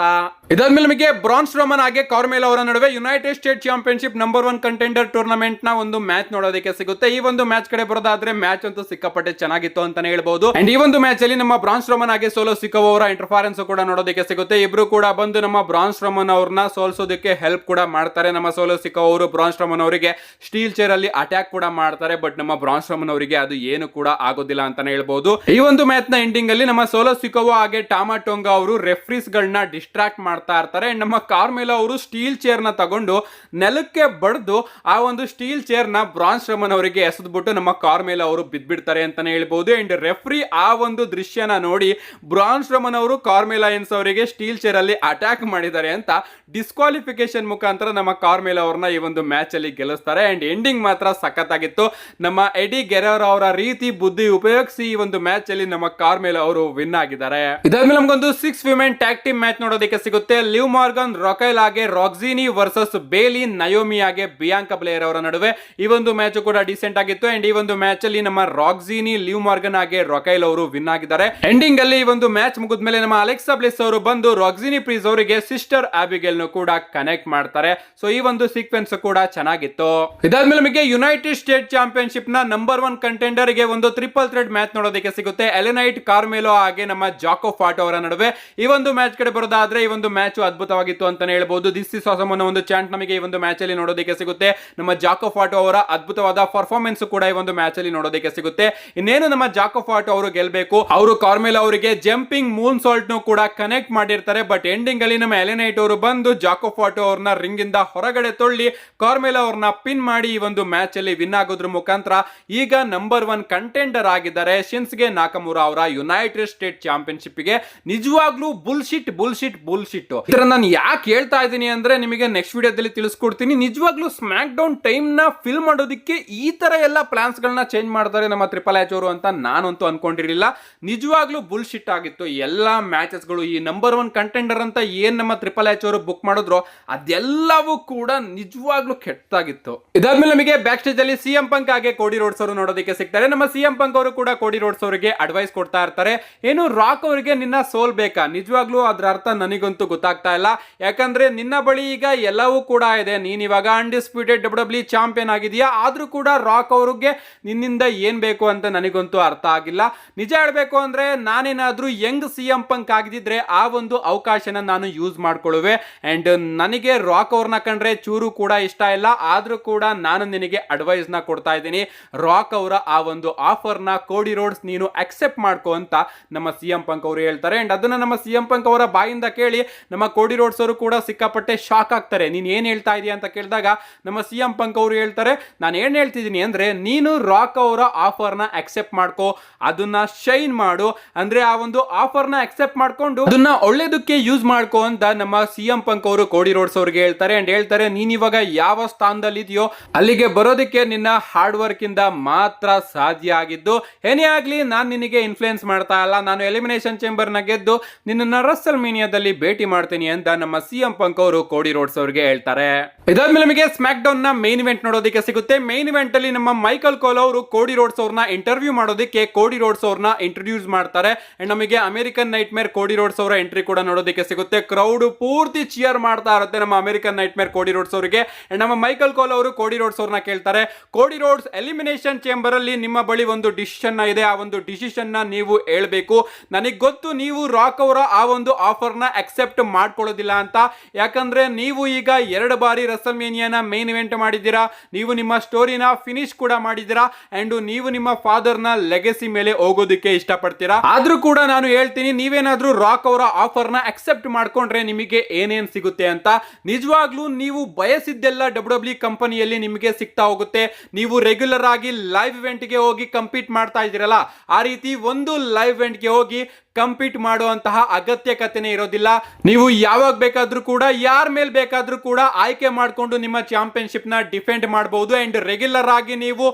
ಇದಾದ್ಮೇಲೆ ನಮಗೆ ಬ್ರಾನ್ ಸ್ಟ್ರೋಮನ್ ಹಾಗೆ ಕಾರ್ಮೆಲ್ ಅವರ ನಡುವೆ United state championship number 1 contender tournament ನ ಒಂದು ಮ್ಯಾಚ್ ನೋಡೋದಕ್ಕೆ ಸಿಗುತ್ತೆ. ಈ ಒಂದು ಮ್ಯಾಚ್ ಕಡೆ ಬರೋದಾದ್ರೆ ಮ್ಯಾಚ್ ಅಂತೂ ಸಿಕ್ಕಾಪಟ್ಟೆ ಚೆನ್ನಾಗಿತ್ತು ಅಂತಾನೆ ಹೇಳ್ಬಹುದು. ಅಂಡ್ ಈ ಒಂದು ಮ್ಯಾಚ್ ಅಲ್ಲಿ ನಮ್ಮ ಬ್ರಾನ್ ಸ್ಟ್ರೋಮನ್ ಹಾಗೆ ಸೋಲೋ ಸಿಕೋವಾ ಅವರ ಇಂಟರ್ಫರೆನ್ಸ್ ಕೂಡ ನೋಡೋದಕ್ಕೆ ಸಿಗುತ್ತೆ. ಇಬ್ರು ಕೂಡ ಬಂದು ನಮ್ಮ ಬ್ರಾನ್ ಸ್ಟ್ರೋಮನ್ ಅವ್ರನ್ನ ಸೋಲ್ಸೋದಕ್ಕೆ ಹೆಲ್ಪ್ ಕೂಡ ಮಾಡ್ತಾರೆ. ನಮ್ಮ ಸೋಲೋ ಸಿಕೋವಾ ಅವರು ಬ್ರಾನ್ ಸ್ಟ್ರೋಮನ್ ಅವರಿಗೆ ಸ್ಟೀಲ್ ಚೇರ್ ಅಲ್ಲಿ ಅಟ್ಯಾಕ್ ಕೂಡ ಮಾಡ್ತಾರೆ, ಬಟ್ ನಮ್ಮ ಬ್ರಾನ್ ಸ್ಟ್ರೋಮನ್ ಅವರಿಗೆ ಅದು ಏನು ಕೂಡ ಆಗೋದಿಲ್ಲ ಅಂತಾನೆ ಹೇಳ್ಬಹುದು. ಈ ಒಂದು ಮ್ಯಾಚ್ ನ ಎಂಡಿಂಗ್ ಅಲ್ಲಿ ನಮ್ಮ ಸೋಲೋ ಸಿಕೋವಾ ಹಾಗೆ ಟಾಮಾ ಟೊಂಗಾ ಅವರು ರೆಫ್ರೀಸ್ ಗಳನ್ನ ಡಿಸ್ಟ್ರಾಕ್ಟ್ ಮಾಡ್ತಾ ಇರ್ತಾರೆ. ನಮ್ಮ ಕಾರ್ಮೆಲೋ ಅವರು ಸ್ಟೀಲ್ ಚೇರ್ ನ ತಗೊಂಡು ನೆಲಕ್ಕೆ ಬಡ್ದು ಆ ಒಂದು ಸ್ಟೀಲ್ ಚೇರ್ ನ ಬ್ರಾನ್ ಸ್ಟ್ರೋಮನ್ ಅವರಿಗೆ ಎಸೆದ್ಬಿಟ್ಟು ನಮ್ಮ ಕಾರ್ಮೆಲೋ ಅವರು ಬಿದ್ಬಿಡ್ತಾರೆ ಅಂತಾನೆ ಹೇಳ್ಬಹುದು. ಅಂಡ್ ರೆಫ್ರಿ ಆ ಒಂದು ದೃಶ್ಯನ ನೋಡಿ ಬ್ರಾನ್ ಸ್ಟ್ರೋಮನ್ ಅವರು ಕಾರ್ಮೆಲಯನ್ಸ್ ಅವರಿಗೆ ಸ್ಟೀಲ್ ಚೇರ್ ಅಲ್ಲಿ ಅಟ್ಯಾಕ್ ಮಾಡಿದ್ದಾರೆ ಅಂತ ಡಿಸ್ಕ್ವಾಲಿಫಿಕೇಶನ್ ಮುಖಾಂತರ ನಮ್ಮ ಕಾರ್ಮೆಲೋ ಅವರನ್ನ ಈ ಒಂದು ಮ್ಯಾಚ್ ಅಲ್ಲಿ ಗೆಲ್ಲಿಸ್ತಾರೆ. ಅಂಡ್ ಎಂಡಿಂಗ್ ಮಾತ್ರ ಸಖತ್ತಾಗಿತ್ತು. ನಮ್ಮ ಎಡಿ ಗೆರೆರೋ ಅವರ ರೀತಿ ಬುದ್ಧಿ ಉಪಯೋಗಿಸಿ ಈ ಒಂದು ಮ್ಯಾಚ್ ಅಲ್ಲಿ ನಮ್ಮ ಕಾರ್ಮೆಲೋ ಅವರು ವಿನ್ ಆಗಿದ್ದಾರೆ. ಇದಾದ್ಮೇಲೆ ನಮಗೊಂದು 6 ವಿಮೆನ್ ಟ್ಯಾಗ್ ಟೀಮ್ ಮ್ಯಾಚ್ ನೋಡೋದಕ್ಕೆ ಸಿಗುತ್ತೆ. ಲಿವ್ ಮಾರ್ಗನ್, ರೊಕೈಲ್ ಹಾಗೆ ರಾಕ್ಸಿನಿ ವರ್ಸಸ್ ಬೇಲಿ, ನಯೋಮಿ ಹಾಗೆ ಬಿಯಾಂಕಾ ಬ್ಲೇರ್ ಅವರ ನಡುವೆ ಈ ಒಂದು ಮ್ಯಾಚ್ ಕೂಡ ಡಿಸೆಂಟ್ ಆಗಿತ್ತು. ಅಂಡ್ ಈ ಒಂದು ಮ್ಯಾಚ್ ಅಲ್ಲಿ ನಮ್ಮ ರಾಕ್ಸಿನಿ, ಲಿವ್ ಮಾರ್ಗನ್ ಹಾಗೆ ರೊಕೈಲ್ ಅವರು ವಿನ್ ಆಗಿದ್ದಾರೆ. ಎಂಡಿಂಗ್ ಅಲ್ಲಿ ಈ ಒಂದು ಮ್ಯಾಚ್ ಮುಗಿದ್ಮೇಲೆ ನಮ್ಮ ಅಲೆಕ್ಸಾ ಬ್ಲಿಸ್ ಅವರು ಬಂದು ರಾಕ್ಸಿನಿ ಪ್ರೀಸ್ ಅವರಿಗೆ ಸಿಸ್ಟರ್ ಆಬಿಗೆಲ್ ನು ಕೂಡ ಕನೆಕ್ಟ್ ಮಾಡ್ತಾರೆ. ಸೊ ಈ ಒಂದು ಸೀಕ್ವೆನ್ಸ್ ಕೂಡ ಚೆನ್ನಾಗಿತ್ತು. ಇದಾದ್ಮೇಲೆ ನಮಗೆ ಯುನೈಟೆಡ್ ಸ್ಟೇಟ್ ಚಾಂಪಿಯನ್ಶಿಪ್ ನ ನಂಬರ್ 1 ಕಂಟೆಂಡರ್ ಗೆ ಒಂದು ಟ್ರಿಪಲ್ ಥ್ರೆಡ್ ಮ್ಯಾಚ್ ನೋಡೋದಕ್ಕೆ ಸಿಗುತ್ತೆ. ಎಲೆನೈಟ್, ಕಾರ್ಮೆಲೋ ಹಾಗೆ ನಮ್ಮ ಜಾಕೋ ಫಾಟೋ ಅವರ ನಡುವೆ ಈ ಒಂದು ಮ್ಯಾಚ್ ಕಡೆ ಬರೋದಾದ್ರೆ ಈ ಒಂದು ಮ್ಯಾಚ್ ಅದ್ಭುತವಾಗಿತ್ತು ಅಂತಾನೆ ಹೇಳ್ಬಹುದು. ದಿಸ್ ಇಸ್ ಆಸಮ್ ಅನ್ನೋ ಒಂದು ಚಾಂಟ್ ನಮಗೆ ಈ ಒಂದು ಮ್ಯಾಚ್ ಅಲ್ಲಿ ನೋಡೋದಕ್ಕೆ ಸಿಗುತ್ತೆ. ನಮ್ಮ ಜಾಕೋ ಫಾಟೋ ಅವರ ಅದ್ಭುತವಾದ ಪರ್ಫಾರ್ಮೆನ್ಸ್ ಕೂಡ ಈ ಒಂದು ಮ್ಯಾಚ್ ಅಲ್ಲಿ ನೋಡೋದಕ್ಕೆ ಸಿಗುತ್ತೆ. ಇನ್ನೇನು ನಮ್ಮ ಜಾಕೋ ಫಾಟೋ ಅವರು ಗೆಲ್ಲಬೇಕು ಇರಬೇಕು. ಅವರು ಕಾರ್ಮೆಲ್ ಅವರಿಗೆ ಜಂಪಿಂಗ್ ಮೂನ್ ಸಾಲ್ಟ್ ನು ಕೂಡ ಕನೆಕ್ಟ್ ಮಾಡಿರ್ತಾರೆ. ಬಟ್ ಎಂಡಿಂಗ್ ಅಲ್ಲಿ ನಮ್ಮ ಎಲೆ ನೈಟ್ ಅವರು ಬಂದು ಜಾಕೋ ಫಾಟೋ ಅವ್ರನ್ನ ರಿಂಗ್ ಇಂದ ಹೊರಗಡೆ ತೊಳ್ಳಿ ಕಾರ್ಮೆಲ್ ಅವ್ರನ್ನ ಪಿನ್ ಮಾಡಿ ಈ ಒಂದು ಮ್ಯಾಚ್ ಅಲ್ಲಿ ವಿನ್ ಆಗೋದ್ರ ಮುಖಾಂತರ ಈಗ ನಂಬರ್ 1 ಕಂಟೆಂಡರ್ ಆಗಿದ್ದಾರೆ ಶಿನ್ಸ್ಗೆ ನಾಕಮುರಾ ಅವರ ಯುನೈಟೆಡ್ ಸ್ಟೇಟ್ ಚಾಂಪಿಯನ್ಶಿಪ್ ಗೆ. ನಿಜವಾಗ್ಲೂ ಬುಲ್ಶಿಟ್ ಬುಲ್ಶಿಟ್ ಬುಲ್ಶಿಟ್. ಇದರ ನಾನು ಯಾಕೆ ಹೇಳ್ತಾ ಇದ್ದೀನಿ ಅಂದ್ರೆ ನಿಮಗೆ ನೆಕ್ಸ್ಟ್ ವಿಡಿಯೋದಲ್ಲಿ ತಿಳಿಸ್ಕೊಡ್ತೀನಿ. ನಿಜವಾಗ್ಲೂ ಸ್ಮ್ಯಾಕ್ ಡೌನ್ ಟೈಮ್ ನ ಫಿಲ್ ಮಾಡೋದಕ್ಕೆ ಈ ತರ ಎಲ್ಲ ಪ್ಲಾನ್ಸ್ ಗಳನ್ನ ಚೇಂಜ್ ಮಾಡ್ತಾರೆ ನಮ್ಮ ಟ್ರಿಪಲ್ ಎಚ್ ಅವರು ಅಂತ ನಾನಂತೂ ಅನ್ಕೊಂಡಿರಲಿಲ್ಲ. ನಿಜವಾಗ್ಲೂ ಬುಲ್ಶಿಟ್ ಆಗಿತ್ತು ಎಲ್ಲಾ ಮ್ಯಾಚಸ್ ಗಳು. ಈ ನಂಬರ್ 1 ಕಂಟೆಂಡರ್ ಅಂತ ಏನ್ ನಮ್ಮ ಟ್ರಿಪಲ್ ಎಚ್ ಅವರು ಬುಕ್ ಮಾಡಿದ್ರು ಅದೆಲ್ಲವೂ ಕೂಡ ನಿಜವಾಗ್ಲೂ ಕೆಟ್ಟಾಗಿತ್ತು. ಇದಾದ್ಮೇಲೆ ನಮಗೆ ಬ್ಯಾಕ್ ಸ್ಟೇಜ್ ಅಲ್ಲಿ ಸಿಎಂ ಪಂಕ್ ಹಾಗೆ ಕೋಡಿ ರೋಡ್ಸ್ ಅವರು ನೋಡೋದಕ್ಕೆ ಸಿಗ್ತಾರೆ. ನಮ್ಮ ಸಿಎಂ ಪಂಕ್ ಅವರು ಕೂಡ ಕೋಡಿ ರೋಡ್ಸ್ ಅವರಿಗೆ ಅಡ್ವೈಸ್ ಕೊಡ್ತಾ ಇರ್ತಾರೆ. ಏನು ರಾಕ್ ಅವರಿಗೆ ನಿನ್ನ ಸೋಲ್ ಬೇಕಾ? ನಿಜವಾಗ್ಲೂ ಅದ್ರ ಅರ್ಥ ನನಗಂತೂ ಗೊತ್ತಾಗ್ತಾ ಇಲ್ಲ. ಯಾಕಂದ್ರೆ ನಿನ್ನ ಬಳಿ ಈಗ ಎಲ್ಲವೂ ಕೂಡ ಇದೆ. ನೀನ್ ಇವಾಗ ಅನ್ಡಿಸ್ಪ್ಯೂಟೆಡ್ ಡಬ್ಲ್ಯೂ ಚಾಂಪಿಯನ್ ಆಗಿದೆಯಾ, ಆದ್ರೂ ಕೂಡ ರಾಕ್ ಅವ್ರಿಗೆ ನಿನ್ನಿಂದ ಏನ್ ಬೇಕು ಅಂತ ನನಗಂತೂ ಅರ್ಥ ಆಗಿಲ್ಲ. ನಿಜ ಹೇಳ್ಬೇಕು ಅಂದ್ರೆ ನಾನೇನಾದ್ರೂ ಯಂಗ್ ಸಿಎಂ ಪಂಕ್ ಆಗಿದ್ರೆ ಆ ಒಂದು ಅವಕಾಶನ ನಾನು ಯೂಸ್ ಮಾಡ್ಕೊಳ್ಳುವೆ. ಅಂಡ್ ನನಗೆ ರಾಕ್ ಅವ್ರನ್ನ ಕಂಡ್ರೆ ಚೂರು ಕೂಡ ಇಷ್ಟ ಇಲ್ಲ. ಆದ್ರೂ ಕೂಡ ನಾನು ನಿನಗೆ ಅಡ್ವೈಸ್ ನ ಕೊಡ್ತಾ ಇದ್ದೀನಿ. ರಾಕ್ ಅವರ ಆ ಒಂದು ಆಫರ್ ನ ಕೋಡಿ ರೋಡ್ಸ್ ನೀನು ಅಕ್ಸೆಪ್ಟ್ ಮಾಡ್ಕೋ ಅಂತ ನಮ್ಮ ಸಿಎಂ ಪಂಕ್ ಅವರು ಹೇಳ್ತಾರೆ. ಅಂಡ್ ಅದನ್ನ ನಮ್ಮ ಸಿಎಂ ಪಂಕ್ ಅವರ ಬಾಯಿಂದ ಕೇಳಿ ನಮ್ಮ ಕೋಡಿ ರೋಡ್ಸ್ ಅವರು ಕೂಡ ಸಿಕ್ಕಾಪಟ್ಟೆ ಶಾಕ್ ಆಗ್ತಾರೆ. ನೀನ್ ಏನ್ ಹೇಳ್ತಾ ಇದೀಯ ಅಂತ ಕೇಳಿದಾಗ ನಮ್ಮ ಸಿಎಂ ಪಂಕ್ ಅವರು ಹೇಳ್ತಾರೆ, ನಾನು ಏನ್ ಹೇಳ್ತಿದ್ದೀನಿ ಅಂದ್ರೆ ನೀನು ರಾಕ್ ಅವರ ಆಫರ್ ನ ಅಕ್ಸೆಪ್ಟ್ ಮಾಡ್ಕೋ, ಅದನ್ನ ಶೈನ್ ಮಾಡು. ಅಂದ್ರೆ ಆ ಒಂದು ಆಫರ್ ನ ಅಕ್ಸೆಪ್ಟ್ ಮಾಡ್ಕೊಂಡು ಅದನ್ನ ಒಳ್ಳೇದಕ್ಕೆ ಯೂಸ್ ಮಾಡ್ಕೋ ಅಂತ ನಮ್ಮ ಸಿಎಂ ಪಂಕ್ ಅವರು ಕೋಡಿ ರೋಡ್ಸ್ ಅವ್ರಿಗೆ ಹೇಳ್ತಾರೆ. ಅಂಡ್ ಹೇಳ್ತಾರೆ, ನೀನ್ ಇವಾಗ ಯಾವ ಸ್ಥಾನದಲ್ಲಿ ಇದೆಯೋ ಅಲ್ಲಿಗೆ ಬರೋದಕ್ಕೆ ನಿನ್ನ ಹಾರ್ಡ್ ವರ್ಕ್ ಇಂದ ಮಾತ್ರ ಸಾಧ್ಯ ಆಗಿದ್ದು. ಏನೇ ಆಗ್ಲಿ ನಾನು ನಿನಗೆ ಇನ್ಫ್ಲುಯೆನ್ಸ್ ಮಾಡ್ತಾ ಇಲ್ಲ. ನಾನು ಎಲಿಮಿನೇಷನ್ ಚೇಂಬರ್ ನ ಗೆದ್ದು ನಿನ್ನ ರಸಲ್ ಮೀನಿಯಾದಲ್ಲಿ ಭೇಟಿ ಮಾಡ್ತೀನಿ ಅಂತ ನಮ್ಮ ಸಿಎಂ ಪಂಕ್ ಅವರು ಕೋಡಿ ರೋಡ್ಸ್ ಅವ್ರಿಗೆ ಹೇಳ್ತಾರೆ. ಇದಾದ್ಮೇಲೆ ನಮಗೆ ಸ್ಮ್ಯಾಕ್ ಡೌನ್ ನ ಮೇನ್ ಇವೆಂಟ್ ನೋಡೋದಕ್ಕೆ ಸಿಗುತ್ತೆ. ಮೇನ್ ಇವೆಂಟ್ ಅಲ್ಲಿ ನಮ್ಮ ಮೈಕಲ್ ಕೋಲ್ ಅವರು ಕೋಡಿ ರೋಡ್ಸ್ ಅವ್ರನ್ನ ಇಂಟರ್ವ್ಯೂ ಮಾಡೋದಕ್ಕೆ ಕೋಡಿ ರೋಡ್ಸ್ ಅವ್ರನ್ನ ಇಂಟ್ರೊಡ್ಯೂಸ್ ಮಾಡ್ತಾರೆ. ಅಂಡ್ ನಮಗೆ ಅಮೆರಿಕನ್ ನೈಟ್ ಮೇರ್ ಕೋಡಿ ರೋಡ್ಸ್ ಅವರ ಎಂಟ್ರಿ ಕೂಡ ನೋಡೋದಕ್ಕೆ ಸಿಗುತ್ತೆ. ಕ್ರೌಡ್ ಪೂರ್ತಿ ಚಿಯರ್ ಮಾಡ್ತಾ ಇರುತ್ತೆ ನಮ್ಮ ಅಮೆರಿಕನ್ ನೈಟ್ ಮೇರ್ ಕೋಡಿ ರೋಡ್ಸ್ ಅವರಿಗೆ. ಅಂಡ್ ನಮ್ಮ ಮೈಕಲ್ ಕೋಲ್ ಅವರು ಕೋಡಿ ರೋಡ್ಸ್ ಅವ್ರನ್ನ ಕೇಳ್ತಾರೆ, ಕೋಡಿ ರೋಡ್ಸ್ ಎಲಿಮಿನೇಷನ್ ಚೇಂಬರ್ ಅಲ್ಲಿ ನಿಮ್ಮ ಬಳಿ ಒಂದು ಡಿಸಿಷನ್ ಇದೆ, ಆ ಒಂದು ಡಿಸಿಷನ್ ನ ನೀವು ಹೇಳ್ಬೇಕು. ನನಗೆ ಗೊತ್ತು ನೀವು ರಾಕ್ ಅವರ ಆ ಒಂದು ಆಫರ್ ನ ಅಕ್ಸೆಪ್ಟ್ ಮಾಡ್ಕೊಳ್ಳೋದಿಲ್ಲ ಅಂತ. ಯಾಕಂದ್ರೆ ನೀವು ಈಗ 2 ಬಾರಿ ರಸಲ್ಮೇನಿಯಾನ ಮೇನ್ ಇವೆಂಟ್ ಮಾಡಿದ್ದೀರಾ, ನೀವು ನಿಮ್ಮ ಸ್ಟೋರಿನ ಫಿನಿಶ್ ಕೂಡ ಮಾಡಿದ್ದೀರಾ. ಅಂಡ್ ನೀವು ನಿಮ್ಮ ಫಾದರ್ ನ ಲೆಗಸಿ ಮೇಲೆ ಹೋಗೋದಕ್ಕೆ ಇಷ್ಟಪಡ್ತೀರಾ. ಆದ್ರೂ ಕೂಡ ನಾನು ಹೇಳ್ತೀನಿ, ನೀವೇನಾದ್ರೂ ರಾಕ್ ಅವರ ಆಫರ್ ನ ಅಕ್ಸೆಪ್ಟ್ ಮಾಡ್ಕೊಂಡ್ರೆ ನಿಮಗೆ ಏನೇನ್ ಸಿಗುತ್ತೆ ಅಂತ. ನಿಜವಾಗ್ಲೂ ನೀವು ಬಯಸಿದ್ದೆಲ್ಲ ಡಬ್ಲ್ಯೂ ಕಂಪನಿಯಲ್ಲಿ ನಿಮಗೆ ಸಿಗ್ತಾ ಹೋಗುತ್ತೆ. ನೀವು ರೆಗ್ಯುಲರ್ ಆಗಿ ಲೈವ್ ಇವೆಂಟ್ ಗೆ ಹೋಗಿ ಕಂಪೀಟ್ ಮಾಡ್ತಾ ಇದ್ದೀರಲ್ಲ, ಆ ರೀತಿ ಒಂದು ಲೈವ್ ಇವೆಂಟ್ ಗೆ ಹೋಗಿ ಕಂಪೀಟ್ ಮಾಡುವಂತಹ ಅಗತ್ಯಕತೆನೇ ಇರೋದಿಲ್ಲ. ನೀವು ಯಾವಾಗ ಬೇಕಾದ್ರೂ ಕೂಡ ಯಾರ ಮೇಲೆ ಬೇಕಾದ್ರೂ ಕೂಡ ಆಯ್ಕೆ ಮಾಡಿಕೊಂಡು ನಿಮ್ಮ ಚಾಂಪಿಯನ್ಶಿಪ್ ನ ಡಿಫೆಂಡ್ ಮಾಡಬಹುದು. ಅಂಡ್ ರೆಗ್ಯುಲರ್ ಆಗಿ ನೀವು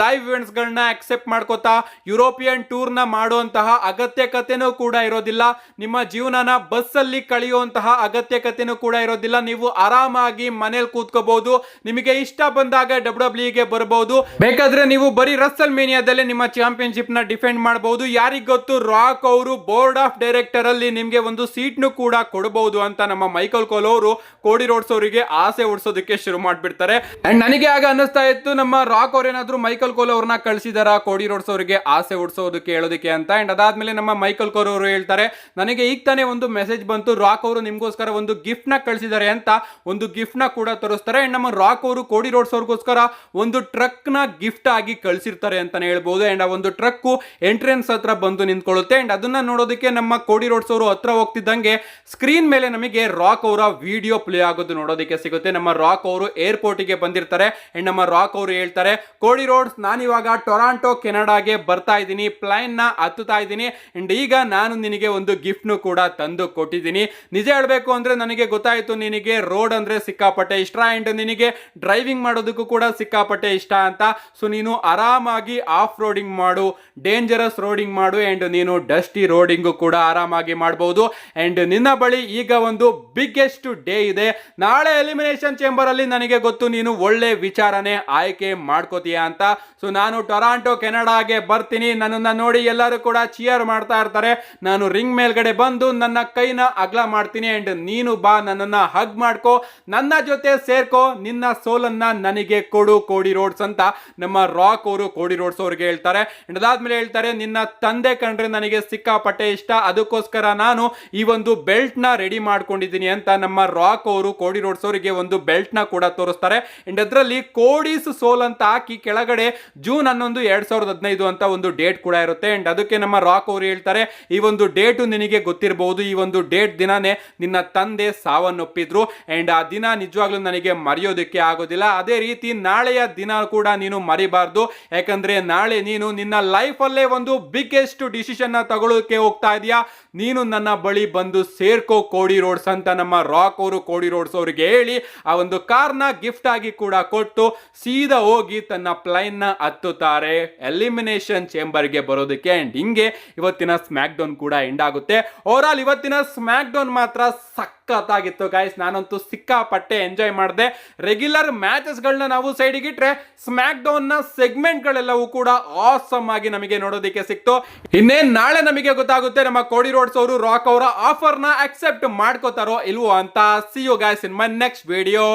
ಲೈವ್ ಇವೆಂಟ್ಸ್ ಗಳನ್ನ ಅಕ್ಸೆಪ್ಟ್ ಮಾಡ್ಕೋತಾ ಯುರೋಪಿಯನ್ ಟೂರ್ ನ ಮಾಡುವಂತಹ ಅಗತ್ಯಕತೆನೂ ಕೂಡ ಇರೋದಿಲ್ಲ. ನಿಮ್ಮ ಜೀವನನ ಬಸ್ ಅಲ್ಲಿ ಕಳೆಯುವಂತಹ ಅಗತ್ಯಕತೆನೂ ಕೂಡ ಇರೋದಿಲ್ಲ. ನೀವು ಆರಾಮಾಗಿ ಮನೇಲಿ ಕೂತ್ಕೋಬಹುದು, ನಿಮಗೆ ಇಷ್ಟ ಬಂದಾಗ ಡಬ್ಲ್ಯೂ ಗೆ ಬರಬಹುದು. ಬೇಕಾದ್ರೆ ನೀವು ಬರೀ ರಸಲ್ ಮೇನಿಯಾದಲ್ಲೇ ನಿಮ್ಮ ಚಾಂಪಿಯನ್ಶಿಪ್ ನ ಡಿಫೆಂಡ್ ಮಾಡಬಹುದು. ಯಾರಿಗ್ ಗೊತ್ತು, ರಾಕ್ ಅವರು ಬೋರ್ಡ್ ಆಫ್ ಡೈರೆಕ್ಟರ್ ಅಲ್ಲಿ ನಿಮ್ಗೆ ಒಂದು ಸೀಟ್ ನು ಕೂಡ ಕೊಡಬಹುದು ಅಂತ ನಮ್ಮ ಮೈಕಲ್ ಕೋಲ್ ಅವರು ಕೋಡಿ ರೋಡ್ಸ್ ಅವರಿಗೆ ಆಸೆ ಉಡ್ಸೋದಕ್ಕೆ ಶುರು ಮಾಡ್ಬಿಡ್ತಾರೆ. ಅಂಡ್ ನನಗೆ ಆಗ ಅನ್ನಿಸ್ತಾ ಇತ್ತು, ನಮ್ಮ ರಾಕ್ ಅವ್ರ ಏನಾದ್ರು ಮೈಕಲ್ ಕೋಲ್ ಅವ್ರನ್ನ ಕಳಿಸಿದಾರ ಕೋಡಿ ರೋಡ್ಸ್ ಅವರಿಗೆ ಆಸೆ ಉಡ್ಸೋದಕ್ಕೆ ಹೇಳೋದಕ್ಕೆ ಅಂತ. ಅಂಡ್ ಅದಾದ್ಮೇಲೆ ನಮ್ಮ ಮೈಕಲ್ ಕೋಲ್ ಅವರು ಹೇಳ್ತಾರೆ, ನನಗೆ ಈಗ ತಾನೇ ಒಂದು ಮೆಸೇಜ್ ಬಂತು, ರಾಕ್ ಅವರು ನಿಮ್ಗೋಸ್ಕರ ಒಂದು ಗಿಫ್ಟ್ ನ ಕಳಿಸಿದ್ದಾರೆ ಅಂತ. ಒಂದು ಗಿಫ್ಟ್ ನ ಕೂಡ ತೋರಿಸ್ತಾರೆ. ಅಂಡ್ ನಮ್ಮ ರಾಕ್ ಅವರು ಕೋಡಿ ರೋಡ್ಸ್ ಅವ್ರಿಗೋಸ್ಕರ ಒಂದು ಟ್ರಕ್ ನ ಗಿಫ್ಟ್ ಆಗಿ ಕಳಿಸಿರ್ತಾರೆ ಅಂತಾನೆ ಹೇಳ್ಬಹುದು. ಅಂಡ್ ಆ ಒಂದು ಟ್ರಕ್ ಎಂಟ್ರೆನ್ಸ್ ಹತ್ರ ಬಂದು ನಿಂತ್ಕೊಳ್ಳುತ್ತೆ. ಅಂಡ್ ಅದನ್ನ ನೋಡೋದಕ್ಕೆ ನಮ್ಮ ಕೋಡಿ ರೋಡ್ಸ್ ಅವರು ಹತ್ರ ಹೋಗ್ತಿದ್ದಂಗೆ ಸ್ಕ್ರೀನ್ ಮೇಲೆ ನಮಗೆ ರಾಕ್ ಅವರ ವಿಡಿಯೋ ಪ್ಲೇ ಆಗೋದು ನೋಡೋದಕ್ಕೆ ಸಿಗುತ್ತೆ. ನಮ್ಮ ರಾಕ್ ಅವರು ಏರ್ಪೋರ್ಟ್ ಗೆ ಬಂದಿರ್ತಾರೆ. ಅಂಡ್ ನಮ್ಮ ರಾಕ್ ಅವರು ಹೇಳ್ತಾರೆ, ಕೋಡಿ ರೋಡ್ಸ್ ನಾನಿವಾಗ ಟೊರಾಂಟೊ ಕೆನಡಾಗೆ ಬರ್ತಾ ಇದ್ದೀನಿ, ಪ್ಲೈನ್ ನ ಹತ್ತುತ್ತಾ ಇದ್ದೀನಿ. ಅಂಡ್ ಈಗ ನಾನು ನಿನಗೆ ಒಂದು ಗಿಫ್ಟ್ ನು ಕೂಡ ತಂದು ಕೊಟ್ಟಿದ್ದೀನಿ. ನಿಜ ಹೇಳ್ಬೇಕು ಅಂದ್ರೆ ನನಗೆ ಗೊತ್ತಾಯ್ತು ನಿನಗೆ ರೋಡ್ ಅಂದ್ರೆ ಸಿಕ್ಕಾಪಟ್ಟೆ ಇಷ್ಟ ಅಂಡ್ ನಿನಗೆ ಡ್ರೈವಿಂಗ್ ಮಾಡೋದಕ್ಕೂ ಕೂಡ ಸಿಕ್ಕಾಪಟ್ಟೆ ಇಷ್ಟ ಅಂತ. ಸೊ ನೀನು ಆರಾಮಾಗಿ ಆಫ್ ರೋಡಿಂಗ್ ಮಾಡು, ಡೇಂಜರಸ್ ರೋಡಿಂಗ್ ಮಾಡು. ಅಂಡ್ ನೀನು ಡಸ್ಟಿ ರೋಡಿಂಗ್ ಕೂಡ ಆರಾಮಾಗಿ ಮಾಡಬಹುದು. ಅಂಡ್ ನಿನ್ನ ಬಳಿ ಈಗ ಒಂದು ಬಿಗ್ಗೆಸ್ಟ್ ಡೇ ಇದೆ. ನಾಳೆ ಎಲಿಮಿನೇಷನ್ ಚೇಂಬರ್ ಅಲ್ಲಿ ನನಗೆ ಗೊತ್ತು ನೀನು ಒಳ್ಳೆ ವಿಚಾರನೆ ಆಯ್ಕೆ ಮಾಡ್ಕೋತೀಯ ಅಂತ. ಸೊ ನಾನು ಟೊರಾಂಟೊ ಕೆನಡಾಗೆ ಬರ್ತೀನಿ. ನನ್ನನ್ನ ನೋಡಿ ಎಲ್ಲರೂ ಕೂಡ ಚಿಯರ್ ಮಾಡ್ತಾ ಇರ್ತಾರೆ. ನಾನು ರಿಂಗ್ ಮೇಲ್ಗಡೆ ಬಂದು ನನ್ನ ಕೈನ ಅಗ್ಲ ಮಾಡ್ತೀನಿ. ಅಂಡ್ ನೀನು ಬಾ, ನನ್ನನ್ನ ಹಗ್ ಮಾಡ್ಕೋ, ನನ್ನ ಜೊತೆ ಸೇರ್ಕೋ, ನಿನ್ನ ಸೋಲನ್ನ ನನಗೆ ಕೊಡು ಕೋಡಿ ರೋಡ್ಸ್ ಅಂತ ನಮ್ಮ ರಾಕ್ ಅವರು ಕೋಡಿ ರೋಡ್ಸ್ ಅವ್ರಿಗೆ ಹೇಳ್ತಾರೆ. ಅಂಡ್ ಅದಾದ್ಮೇಲೆ ಹೇಳ್ತಾರೆ, ನಿನ್ನ ತಂದೆ ಕಂಡ್ರೆ ನನಗೆ ಸಿಕ್ಕಾಪಟ್ಟೆ ಇಷ್ಟ, ಅದಕ್ಕೋಸ್ಕರ ನಾನು ಈ ಒಂದು ಬೆಲ್ಟ್ ನ ರೆಡಿ ಮಾಡ್ಕೊಂಡಿದ್ದೀನಿ ಅಂತ ನಮ್ಮ ರಾಕ್ ಅವರು ಕೋಡಿ ರೋಡ್ಸ್ ಅವರಿಗೆ ಒಂದು ಬೆಲ್ಟ್ ನ ಕೂಡ ತೋರಿಸ್ತಾರೆ. ಅಂಡ್ ಅದರಲ್ಲಿ ಕೋಡೀಸ್ ಸೋಲ್ ಅಂತ ಹಾಕಿ ಕೆಳಗಡೆ ಜೂನ್ 11, 2015 ಅಂತ ಒಂದು ಡೇಟ್ ಕೂಡ ಇರುತ್ತೆ. ಅಂಡ್ ಅದಕ್ಕೆ ನಮ್ಮ ರಾಕ್ ಅವರು ಹೇಳ್ತಾರೆ, ಈ ಒಂದು ಡೇಟು ನಿನಗೆ ಗೊತ್ತಿರಬಹುದು, ಈ ಒಂದು ಡೇಟ್ ದಿನಾನೇ ನಿನ್ನ ತಂದೆ ಸಾವನ್ನಪ್ಪಿದ್ರು ಅಂಡ್ ಆ ದಿನ ನಿಜವಾಗ್ಲೂ ನನಗೆ ಮರೆಯೋದಕ್ಕೆ ಆಗೋದಿಲ್ಲ. ಅದೇ ರೀತಿ ನಾಳೆಯ ದಿನ ಕೂಡ ನೀನು ಮರಿಬಾರ್ದು, ಯಾಕಂದ್ರೆ ನಾಳೆ ನೀನು ನಿನ್ನ ಲೈಫ್ ಅಲ್ಲೇ ಒಂದು ಬಿಗ್ಗೆಸ್ಟ್ ಡಿಸಿಷನ್ ತಗೊಳ್ಳೋಕೆ ಹೋಗ್ತಾ ಇದೀಯಾ. ನೀನು ನನ್ನ ಬಳಿ ಬಂದು ಸೇರ್ಕೋ ಕೋಡಿ ರೋಡ್ಸ್ ಅಂತ ನಮ್ಮ ರಾಕ್ ಅವರು ಕೋಡಿ ರೋಡ್ಸ್ ಅವರಿಗೆ ಹೇಳಿ ಆ ಒಂದು ಕಾರ್ನ ಗಿಫ್ಟ್ ಆಗಿ ಕೂಡ ಕೊಟ್ಟು ಸೀದಾ ಹೋಗಿ ತನ್ನ ಪ್ಲೈನ್ ನ ಹತ್ತುತ್ತಾರೆ ಎಲಿಮಿನೇಷನ್ ಚೇಂಬರ್ಗೆ ಬರೋದಕ್ಕೆ. ಅಂಡ್ ಹಿಂಗೆ ಇವತ್ತಿನ ಸ್ಮ್ಯಾಕ್ ಡೌನ್ ಕೂಡ ಎಂಡ್ ಆಗುತ್ತೆ. ಓವರ್ ಆಲ್ ಇವತ್ತಿನ ಸ್ಮ್ಯಾಕ್ ಡೌನ್ ಮಾತ್ರ ಸಖತ್ತಾಗಿತ್ತು ಗೈಸ್. ನಾನಂತೂ ಸಿಕ್ಕಾಪಟ್ಟೆ ಎಂಜಾಯ್ ಮಾಡಿದೆ. ರೆಗ್ಯುಲರ್ ಮ್ಯಾಚಸ್ ಗಳನ್ನ ನಾವು ಸೈಡ್ಗೆ ಇಟ್ರೆ ಸ್ಮ್ಯಾಕ್ ಡೌನ್ ನ ಸೆಗ್ಮೆಂಟ್ ಗಳೆಲ್ಲವೂ ಕೂಡ ಆಸಮ್ ಆಗಿ ನಮಗೆ ನೋಡೋದಕ್ಕೆ ಸಿಕ್ತು. ಇನ್ನೇನ್ ನಾಳೆ ನಮಗೆ ಗೊತ್ತಾಗುತ್ತೆ ನಮ್ಮ ಕೋಡಿ ರೋಡ್ಸ್ ಅವರು ರಾಕ್ ಅವರ ಆಫರ್ ನ ಅಕ್ಸೆಪ್ಟ್ ಮಾಡ್ಕೋತಾರೋ ಇಲ್ವೋ ಅಂತ. See you guys in my next video.